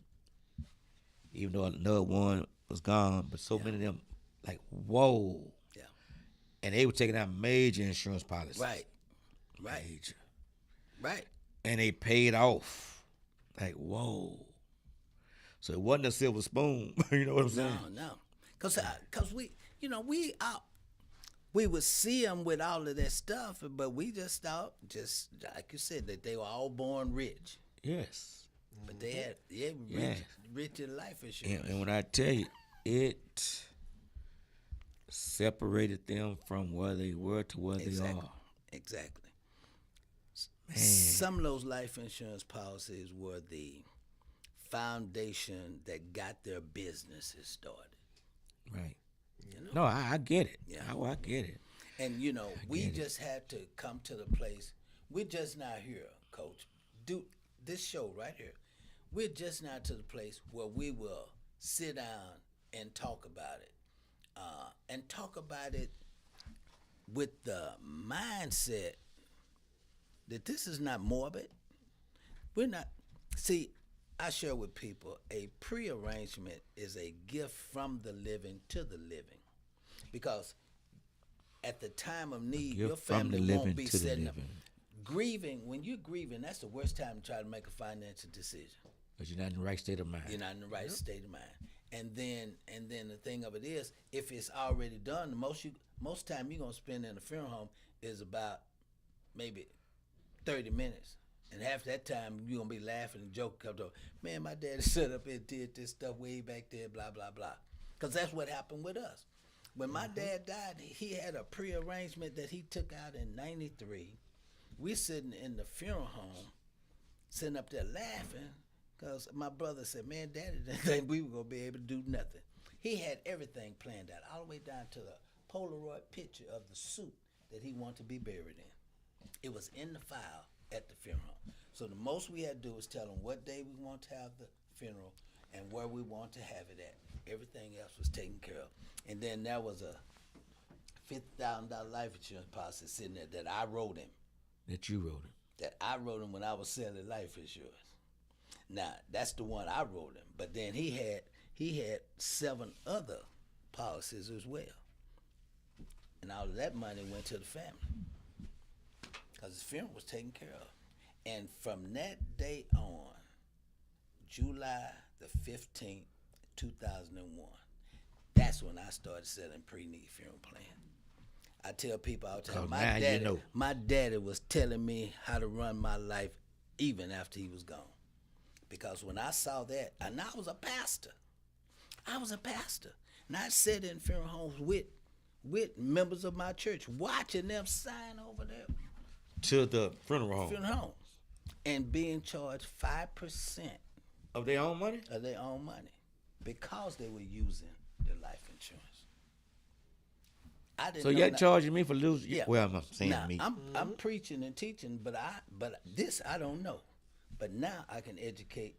even though another one was gone, but so many of them, like whoa, Yeah. and they were taking out major insurance policies, Right. Right. major, Right. and they paid off, like whoa. So it wasn't a silver spoon, you know what I'm saying? No. Cause we, we would see them with all of that stuff, but we just thought, just like you said, that they were all born rich, Yes. but they had Yes. rich in life insurance. And when I tell you, it separated them from where they were to where Exactly. they are. Exactly. Man. Some of those life insurance policies were the foundation that got their businesses started. Right. You know? No, I get it. Yeah. I get it. And we get it. just had to come to the place. We're just not here, Coach. Do this show right here. We're just not to the place where we will sit down and talk about it, and talk about it with the mindset that this is not morbid. We're not. See, I share with people a prearrangement is a gift from the living to the living, because at the time of need, Gift your from the family living won't be to the setting up. living. Grieving, when you're grieving, that's the worst time to try to make a financial decision. But you're not in the right state of mind. You're not in the right state of mind. And then the thing of it is, if it's already done, the most time you're gonna spend in a funeral home is about maybe 30 minutes. And half that time you're gonna be laughing and joking. Man, my daddy set up and did this stuff way back there, blah blah blah. Because that's what happened with us. When my dad died, he had a prearrangement that he took out in '93. We sitting in the funeral home, sitting up there laughing, because my brother said, "Man, Daddy didn't think we were gonna be able to do nothing." He had everything planned out, all the way down to the Polaroid picture of the suit that he wanted to be buried in. It was in the file at the funeral. So the most we had to do was tell him what day we want to have the funeral and where we want to have it at. Everything else was taken care of. And then there was a $50,000 life insurance policy sitting there that I wrote him. That you wrote it. That I wrote him when I was selling life insurance. Now that's the one I wrote him. But then he had 7 other policies as well. And all of that money went to the family, because his funeral was taken care of. And from that day on, July the 15th, 2001, that's when I started selling pre-need funeral plan. I tell people all the time, Oh, now you know. my daddy was telling me how to run my life even after he was gone. Because when I saw that, and I was a pastor. And I sat in funeral homes with members of my church, watching them sign over there To the funeral home. funeral homes. and being charged 5% Of their own money? of their own money because they were using the life insurance. I didn't So know you're that. charging me for losing? Yeah. Well, I'm saying Now, me. I'm preaching and teaching, but this I don't know. But now I can educate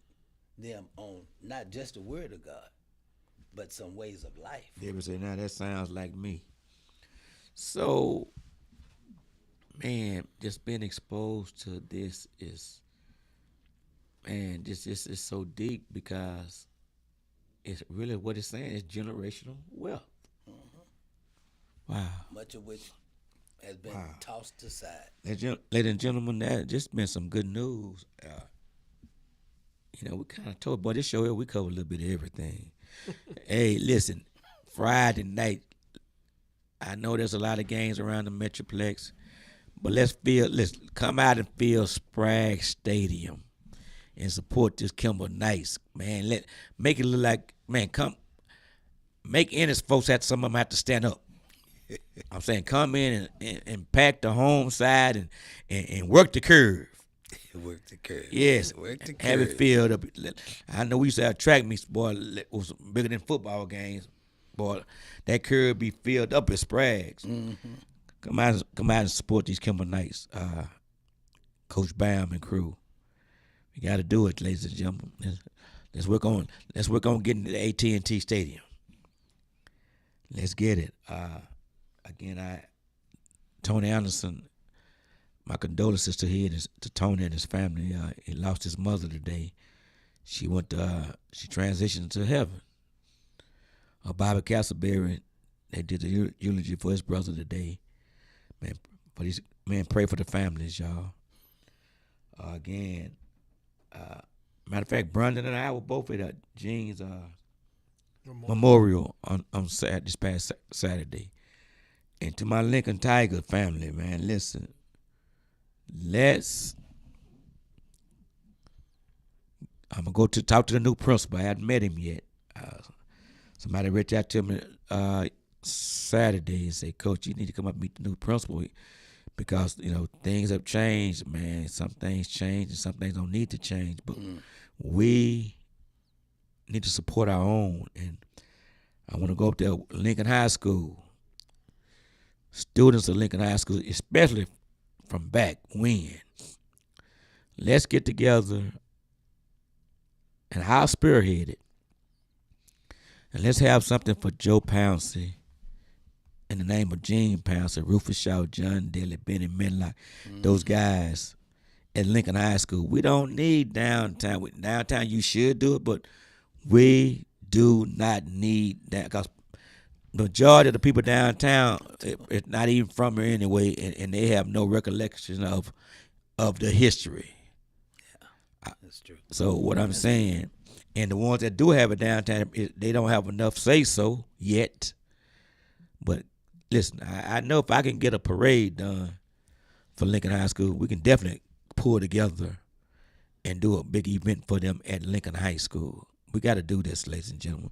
them on not just the word of God, but some ways of life. They would say, now that sounds like me. So, man, just being exposed to this is, man, this is so deep because it's really what it's saying is generational wealth. Wow. Much of which has been tossed aside. Ladies and gentlemen, that just been some good news. We kind of told, boy, this show here, we cover a little bit of everything. Hey, listen, Friday night, I know there's a lot of games around the Metroplex, but let's come out and fill Sprague Stadium and support this Kimber Knights, man. Make it look like, man, make Ennis folks some of them have to stand up. I'm saying come in and pack the home side and work the curve. Work the curve. Yes, Work the have it curve. filled up. I know we used to have track meets, boy, it was bigger than football games. Boy, that curve be filled up at Sprague's. Come out and support these Kimber Knights, Coach Bam and crew. We got to do it, ladies and gentlemen. Let's work on getting to the AT&T Stadium. Let's get it. Again, Tony Anderson, my condolences to Tony and his family. He lost his mother today. She transitioned to heaven. Bobby Castleberry, they did the eulogy for his brother today. Pray for the families, y'all. Again, matter of fact, Brandon and I were both at Gene's memorial on this past Saturday. And to my Lincoln Tiger family, man, listen. I'm going to go talk to the new principal. I hadn't met him yet. Somebody reached out to me Saturday and said, Coach, you need to come up and meet the new principal because, things have changed, man. Some things change and some things don't need to change. But we need to support our own. And I want to go up there, Lincoln High School. Students of Lincoln High School, especially from back when, let's get together and I'll spearhead it. And let's have something for Joe Pouncey in the name of Gene Pouncey, Rufus Shaw, John Daly, Benny Medlock, those guys at Lincoln High School. We don't need downtown. Downtown, you should do it, but we do not need that because the majority of the people downtown, it's not even from here anyway, and they have no recollection of the history. Yeah, that's true. So what I'm saying, and the ones that do have it downtown, they don't have enough say-so yet. But listen, I know if I can get a parade done for Lincoln High School, we can definitely pull together and do a big event for them at Lincoln High School. We got to do this, ladies and gentlemen.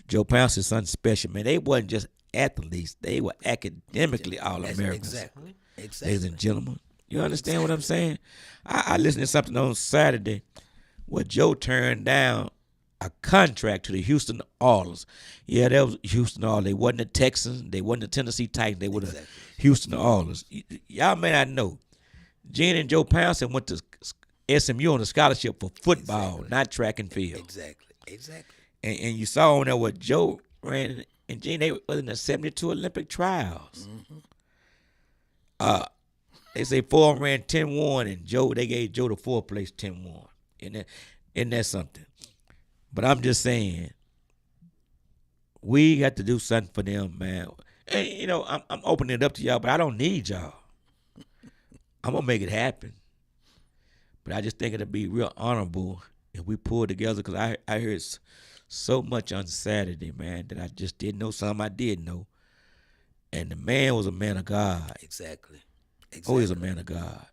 Joe Pouncey's something special, man. They wasn't just athletes; they were academically all Americans. Exactly. Ladies and gentlemen, you understand what I'm saying? I listened to something on Saturday where Joe turned down a contract to the Houston Oilers. Yeah, that was Houston Oilers. They wasn't the Texans. They wasn't the Tennessee Titans. They were the Houston Oilers. Y'all may not know. Gene and Joe Pouncey went to SMU on a scholarship for football, not track and field. Exactly. And you saw on there what Joe ran, and Gene, they were in the 72 Olympic trials. They say 4 ran 10-1, and they gave Joe the 4th place 10-1. Isn't that something? But I'm just saying, we got to do something for them, man. And, I'm opening it up to y'all, but I don't need y'all. I'm going to make it happen. But I just think it'll be real honorable if we pull together, because I heard so much on Saturday, man, that I just didn't know something I did know. And the man was a man of God. Exactly. Oh, he's a man of God.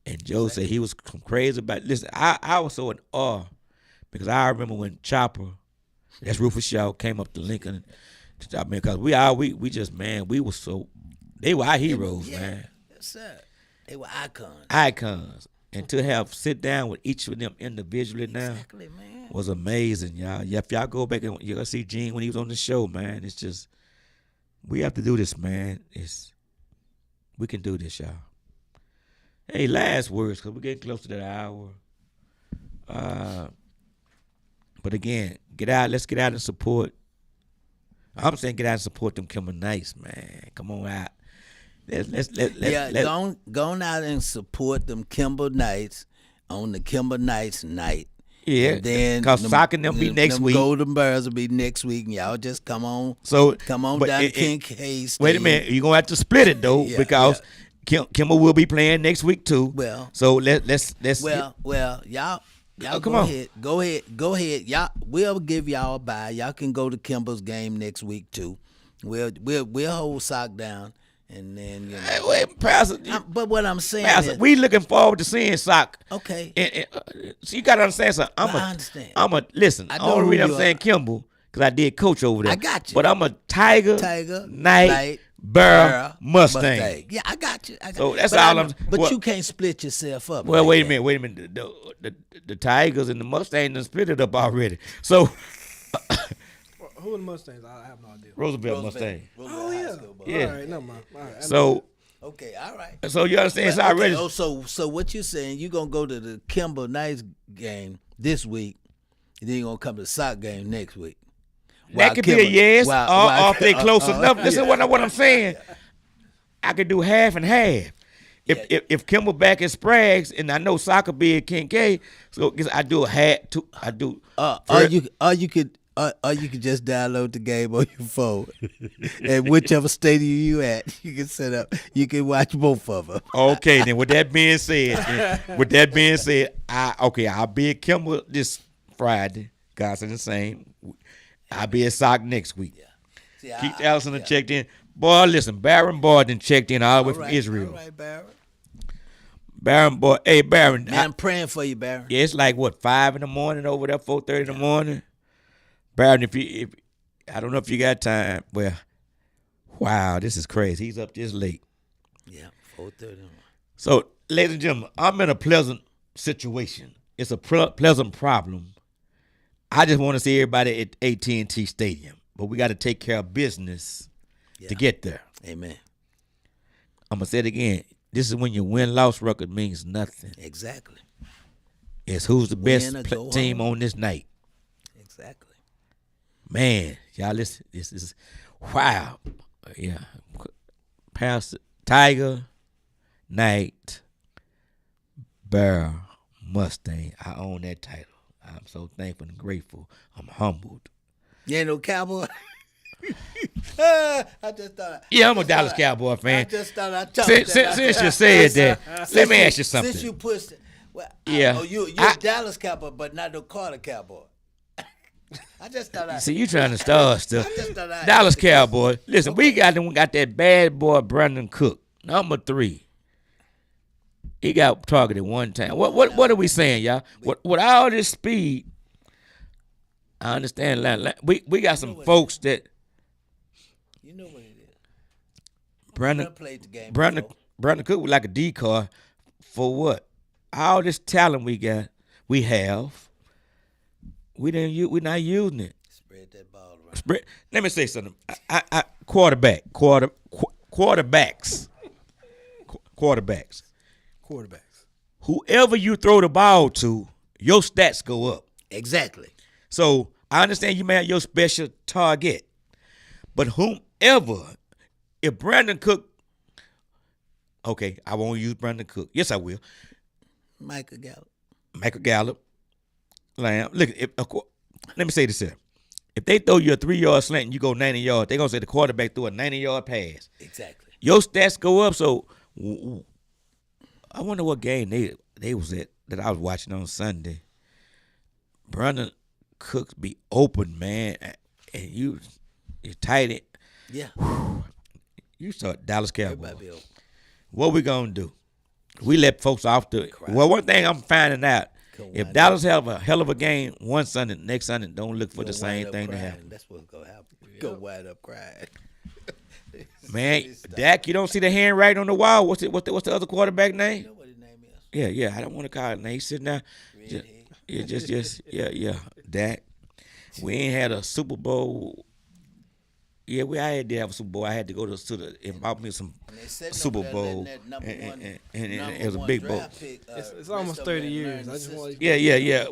And Joe said he was crazy about it. Listen, I was so in awe because I remember when Chopper, that's Rufus Shaw, came up to Lincoln. I mean, because we just, man, we were so, they were our heroes, man. Yes, sir. They were icons. icons. And to have sit down with each of them individually now Exactly, man. was amazing, y'all. Yeah, if y'all go back and you're gonna see Gene when he was on the show, man. It's just we have to do this, man. We can do this, y'all. Hey, last words, because we're getting close to that hour. But again, let's get out and support. I'm saying get out and support them Kimber Knights, man. Come on out. Let's go on out and support them Kimber Knights on the Kimber Knights night. Yeah, And then because soccer them be next them week. Golden Bears will be next week, and y'all just come on But down to Kincaid Stadium. Wait a minute, you're gonna have to split it though, Yeah, because Kimber will be playing next week too. Well, so let's y'all come go on. ahead. Go ahead. Y'all, we'll give y'all a bye. Y'all can go to Kimber's game next week too. We'll hold sock down, and then Hey, wait, Pastor. but what I'm saying Pastor, is, we looking forward to seeing Sock. okay. So you gotta understand something. I understand. Listen. I The know only who reason I'm you saying are. Kimball because I did coach over there. I got you. But I'm a Tiger, Knight, Bear, Mustang. Yeah, I got you. So that's But all I'm. But well, you can't split yourself up. Well, like wait a that. minute. The Tigers and the Mustang done split it up already. So Who are the Mustangs? I have no idea. Roosevelt Mustang. Roosevelt Oh High yeah. School, bro. Yeah. All right, never mind. All right. So Okay, all right. you understand? It's already. Okay, so what you saying? You gonna go to the Kimber Knights game this week, and then you gonna come to the sock game next week. That could be a yes, or if they close enough. Listen, what I'm saying. I could do half and half. If Kimball back at Sprague's, and I know soccer be at Kincaid, so I do a half. I do. Or you could just download the game on your phone, and whichever stadium you at, you can set up. You can watch both of them. Okay, then with that being said, I'll be at Kimball this Friday. God's the same. I'll be at Sock next week. See, Keith Allison done checked in. Boy, listen, Baron Boy done checked in all the way from Israel. All right, Barron. Baron Boy, hey Baron. Man, I'm praying for you, Barron. Yeah, it's like what 5 in the morning over there, 4:30 in the morning. Baron, if I don't know if you got time. Well, wow, this is crazy. He's up this late. Yeah, 4:30. So, ladies and gentlemen, I'm in a pleasant situation. It's a pleasant problem. I just want to see everybody at AT&T Stadium, but we got to take care of business to get there. Amen. I'm gonna say it again. This is when your win-loss record means nothing. Exactly. It's who's the best Win or go team home. on this night. Exactly. Man, y'all listen. This is wow. Yeah, Pastor Tiger, Knight, Bear, Mustang. I own that title. I'm so thankful and grateful. I'm humbled. You ain't no cowboy. I just thought. Yeah, I'm a Dallas Cowboy I fan. just thought I talked. Since you said that, let me ask you something. Since you pushed it, well, Yeah. you're a Dallas Cowboy, but not no Carter Cowboy. I just thought I. See, you trying to start stuff. I just thought I. Dallas Cowboy. Listen, we got that bad boy Brandon Cook, number 3. He got targeted one time. What are we saying, y'all? With all this speed, I understand. We got some folks that You know what it is. Brandon Played the game. Brandon Cook was like a decoy for what? All this talent we have. We're not using it. Spread that ball around. Let me say something. Quarterbacks. Whoever you throw the ball to, your stats go up. Exactly. So I understand you may have your special target, but whomever, if Brandon Cook, okay, I won't use Brandon Cook. Yes, I will. Michael Gallup, Lamb. Look, let me say this here. If they throw you a 3-yard slant and you go 90 yards, they're going to say the quarterback threw a 90-yard pass. Exactly. Your stats go up, so I wonder what game they was at that I was watching on Sunday. Brandon Cooks be open, man, and you tight it. Yeah. You start Dallas Cowboys. Everybody be open. What we gonna do? We let folks off the. Well, one thing I'm finding out, if wind Dallas have a hell of a game one Sunday, next Sunday don't look for the Gonna same wind up thing to crying. happen. That's what's gonna happen. Go wind up crying. Man, Silly stuff. Dak, you don't see the handwriting on the wall. What's the other quarterback You name? know what his name is? Yeah. I don't want to call it name. He's sitting there. Redhead. Yeah. Dak. We ain't had a Super Bowl. Yeah, I did have a Super Bowl. I had to go to the and bought me some And they sitting Super over there letting Bowl, that number one, and number it was a one big bowl. draft pick, It's rest almost over 30 there and years. learn I the just system. want Yeah.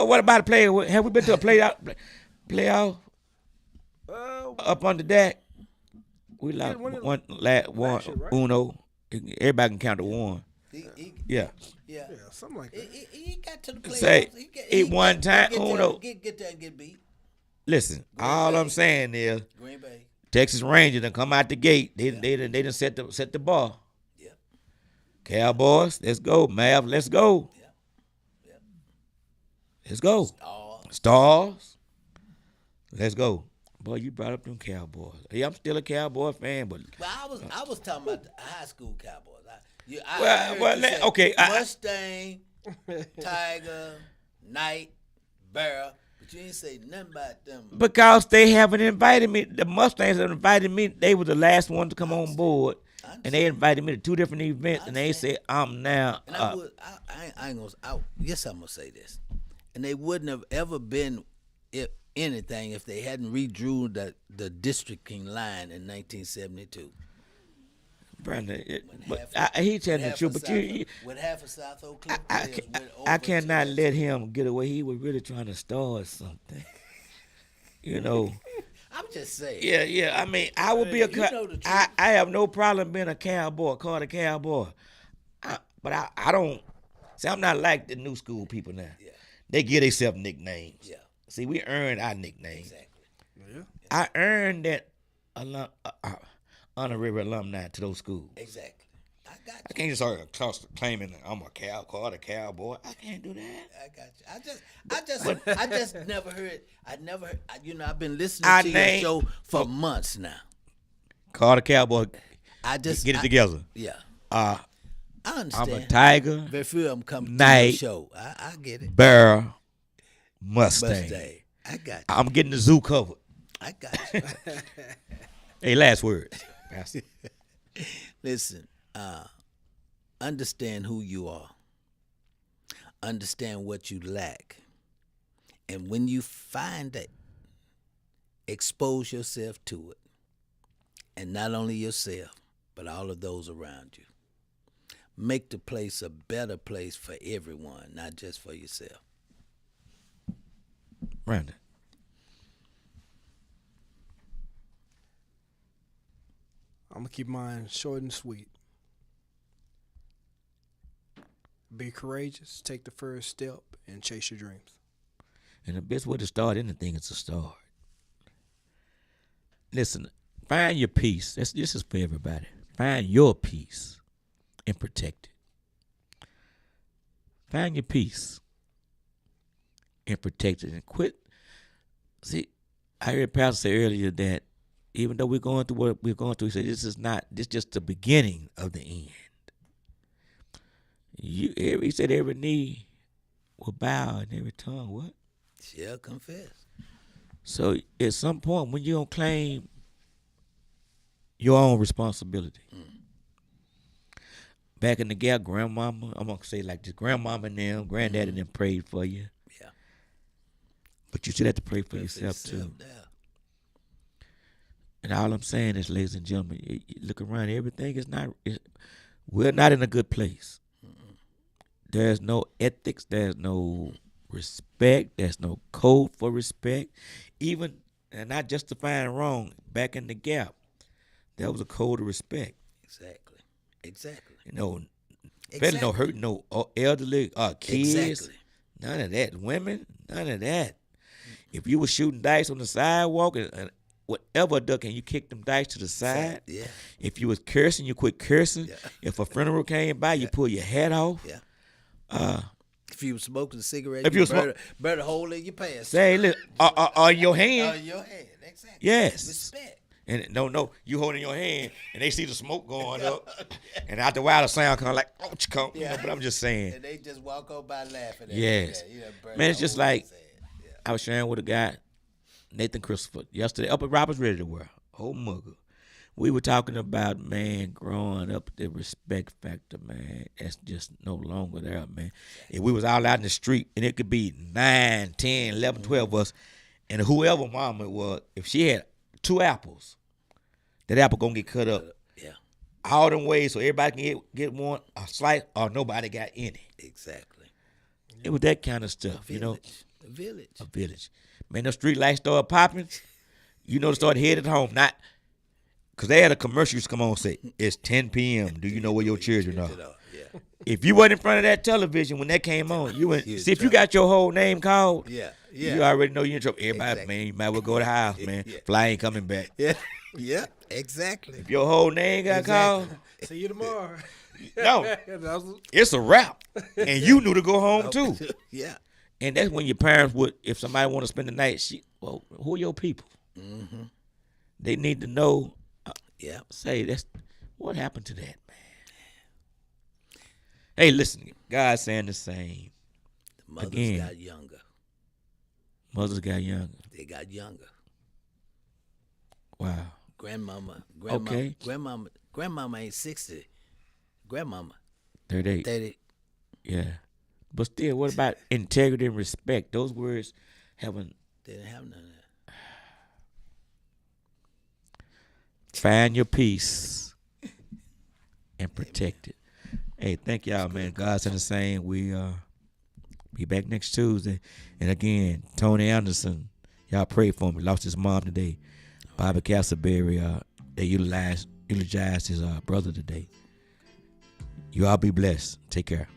What about a player? Have we been to a playoff up under Dak? We lost when it- one, last year, right? Uno. Everybody can count to one. He, Yeah. yeah. Yeah, something like that. He got to the playoffs. Say, he one time, get there, Uno. get there and get beat. Listen, all I'm saying is Green Bay. Texas Rangers done come out the gate. They done set the bar. Yeah. Cowboys, let's go. Mav, let's go. Yeah. Let's go. Stars, let's go. Boy, you brought up them Cowboys. Yeah, I'm still a Cowboy fan, but But I was talking about the high school Cowboys. okay, Mustang, Tiger, Knight, Bear, but you didn't say nothing about them. because they haven't invited me. The Mustangs have invited me. They were the last one to come on board, and they invited me to 2 different events, and they said I'm now. And I ain't gonna. Yes, I'm gonna say this, and they wouldn't have ever been anything if they hadn't redrew the districting line in 1972. Brandon, he telling the truth, but with half of South Oak Cliff I, players went over I cannot to let him get away. He was really trying to start something. You know. I'm just saying. Yeah. I mean, I would be a. You know the truth. I have no problem being a cowboy, called a cowboy. But I don't. See, I'm not like the new school people now. Yeah. They give themselves nicknames. Yeah. See, we earned our nicknames. Exactly. Yeah. I earned that honorary alumni to those schools. Exactly. I got you. I can't just start claiming I'm called a cowboy. I can't do that. I got you. I just never heard. I've been listening I to your named- show for months now. Called a cowboy. I just Get it together. Yeah, I understand. I'm a tiger, Very few of them come to your Knight. show. I get it. bear, Mustang. Mustang. I got you. I'm getting the zoo covered. I got you. Hey, last word. Listen, understand who you are. Understand what you lack. And when you find it, expose yourself to it. And not only yourself, but all of those around you. Make the place a better place for everyone, not just for yourself. Brandon. I'm gonna keep mine short and sweet. Be courageous, take the first step, and chase your dreams. And the best way to start anything is to start. Listen, find your peace. This is for everybody. Find your peace and protect it. Find your peace and protect it. And quit. See, I heard Pastor say earlier that even though we're going through what we're going through, he said this just the beginning of the end. He said every knee will bow and every tongue what? Shall confess. So at some point when you don't claim your own responsibility. Back in the gap, grandmama, I'm gonna say like this, grandmama and them, granddaddy and them prayed for you. Yeah. But you still have to pray for yourself too. And all I'm saying is, ladies and gentlemen, you look around, everything is not, we're not in a good place. There's no ethics, there's no respect, there's no code for respect. Even, and not justifying wrong, back in the gap, there was a code of respect. Exactly. You know, better no hurt no elderly kids. Exactly. None of that. Women, none of that. If you were shooting dice on the sidewalk and whatever duck and you kicked them dice to the side. Yeah. If you was cursing, you quit cursing. Yeah. If a funeral came by, you pull your hat off. Yeah. If you were smoking a cigarette, If you was better hold in your pants. Say, look, your hand. On your hand, exactly. Yes. Respect. And no, you holding your hand, and they see the smoke going up, and after a while the sound kind of like, oh, come. Yeah. But I'm just saying. And they just walk on by laughing at Yes. you. Man, it's just like, I was sharing with a guy, Nathan Christopher, yesterday up at Roberts Ready to Wear, old mugger. we were talking about, man, growing up, the respect factor, man. That's just no longer there, man. If we was all out in the street, and it could be 9, 10, 11, 12 of us, and whoever mama it was, if she had 2 apples, that apple gonna get cut up Yeah, all them ways so everybody can get one, a slice, or nobody got any. exactly. It was that kind of stuff, you know. A village. A village. Man, the street lights started popping, you know, start headed home. Not because they had a commercial used to come on and say, it's 10 p.m. Do you know where your children are? Yeah, If you wasn't in front of that television when that came on, you went, You was see, if you trouble. got your whole name called, yeah. you already know you're in trouble. Everybody, Exactly. man, you might well go to the house, man. Yeah. Fly ain't coming back. Yeah, yeah, exactly. If your whole name got called, See you tomorrow. no, That was- it's a wrap. And you knew to go home too. Yeah, And that's when your parents would, if somebody want to spend the night, well, who are your people? mm-hmm. They need to know, Yeah, say, that's what happened to that, man. Hey, listen, God's saying the same. the mothers Again. got younger. Mothers got younger. They got younger. Wow. Grandmama, Okay. grandmama ain't 60. Grandmama, 38. 30. Yeah. But still, what about integrity and respect? Those words haven't. They didn't have none of that. Find your peace and protect it. Hey, thank y'all, man. God's in the same. We be back next Tuesday. And again, Tony Anderson, y'all pray for me. Lost his mom today. Bobby Castleberry, they eulogized his brother today. You all be blessed. Take care.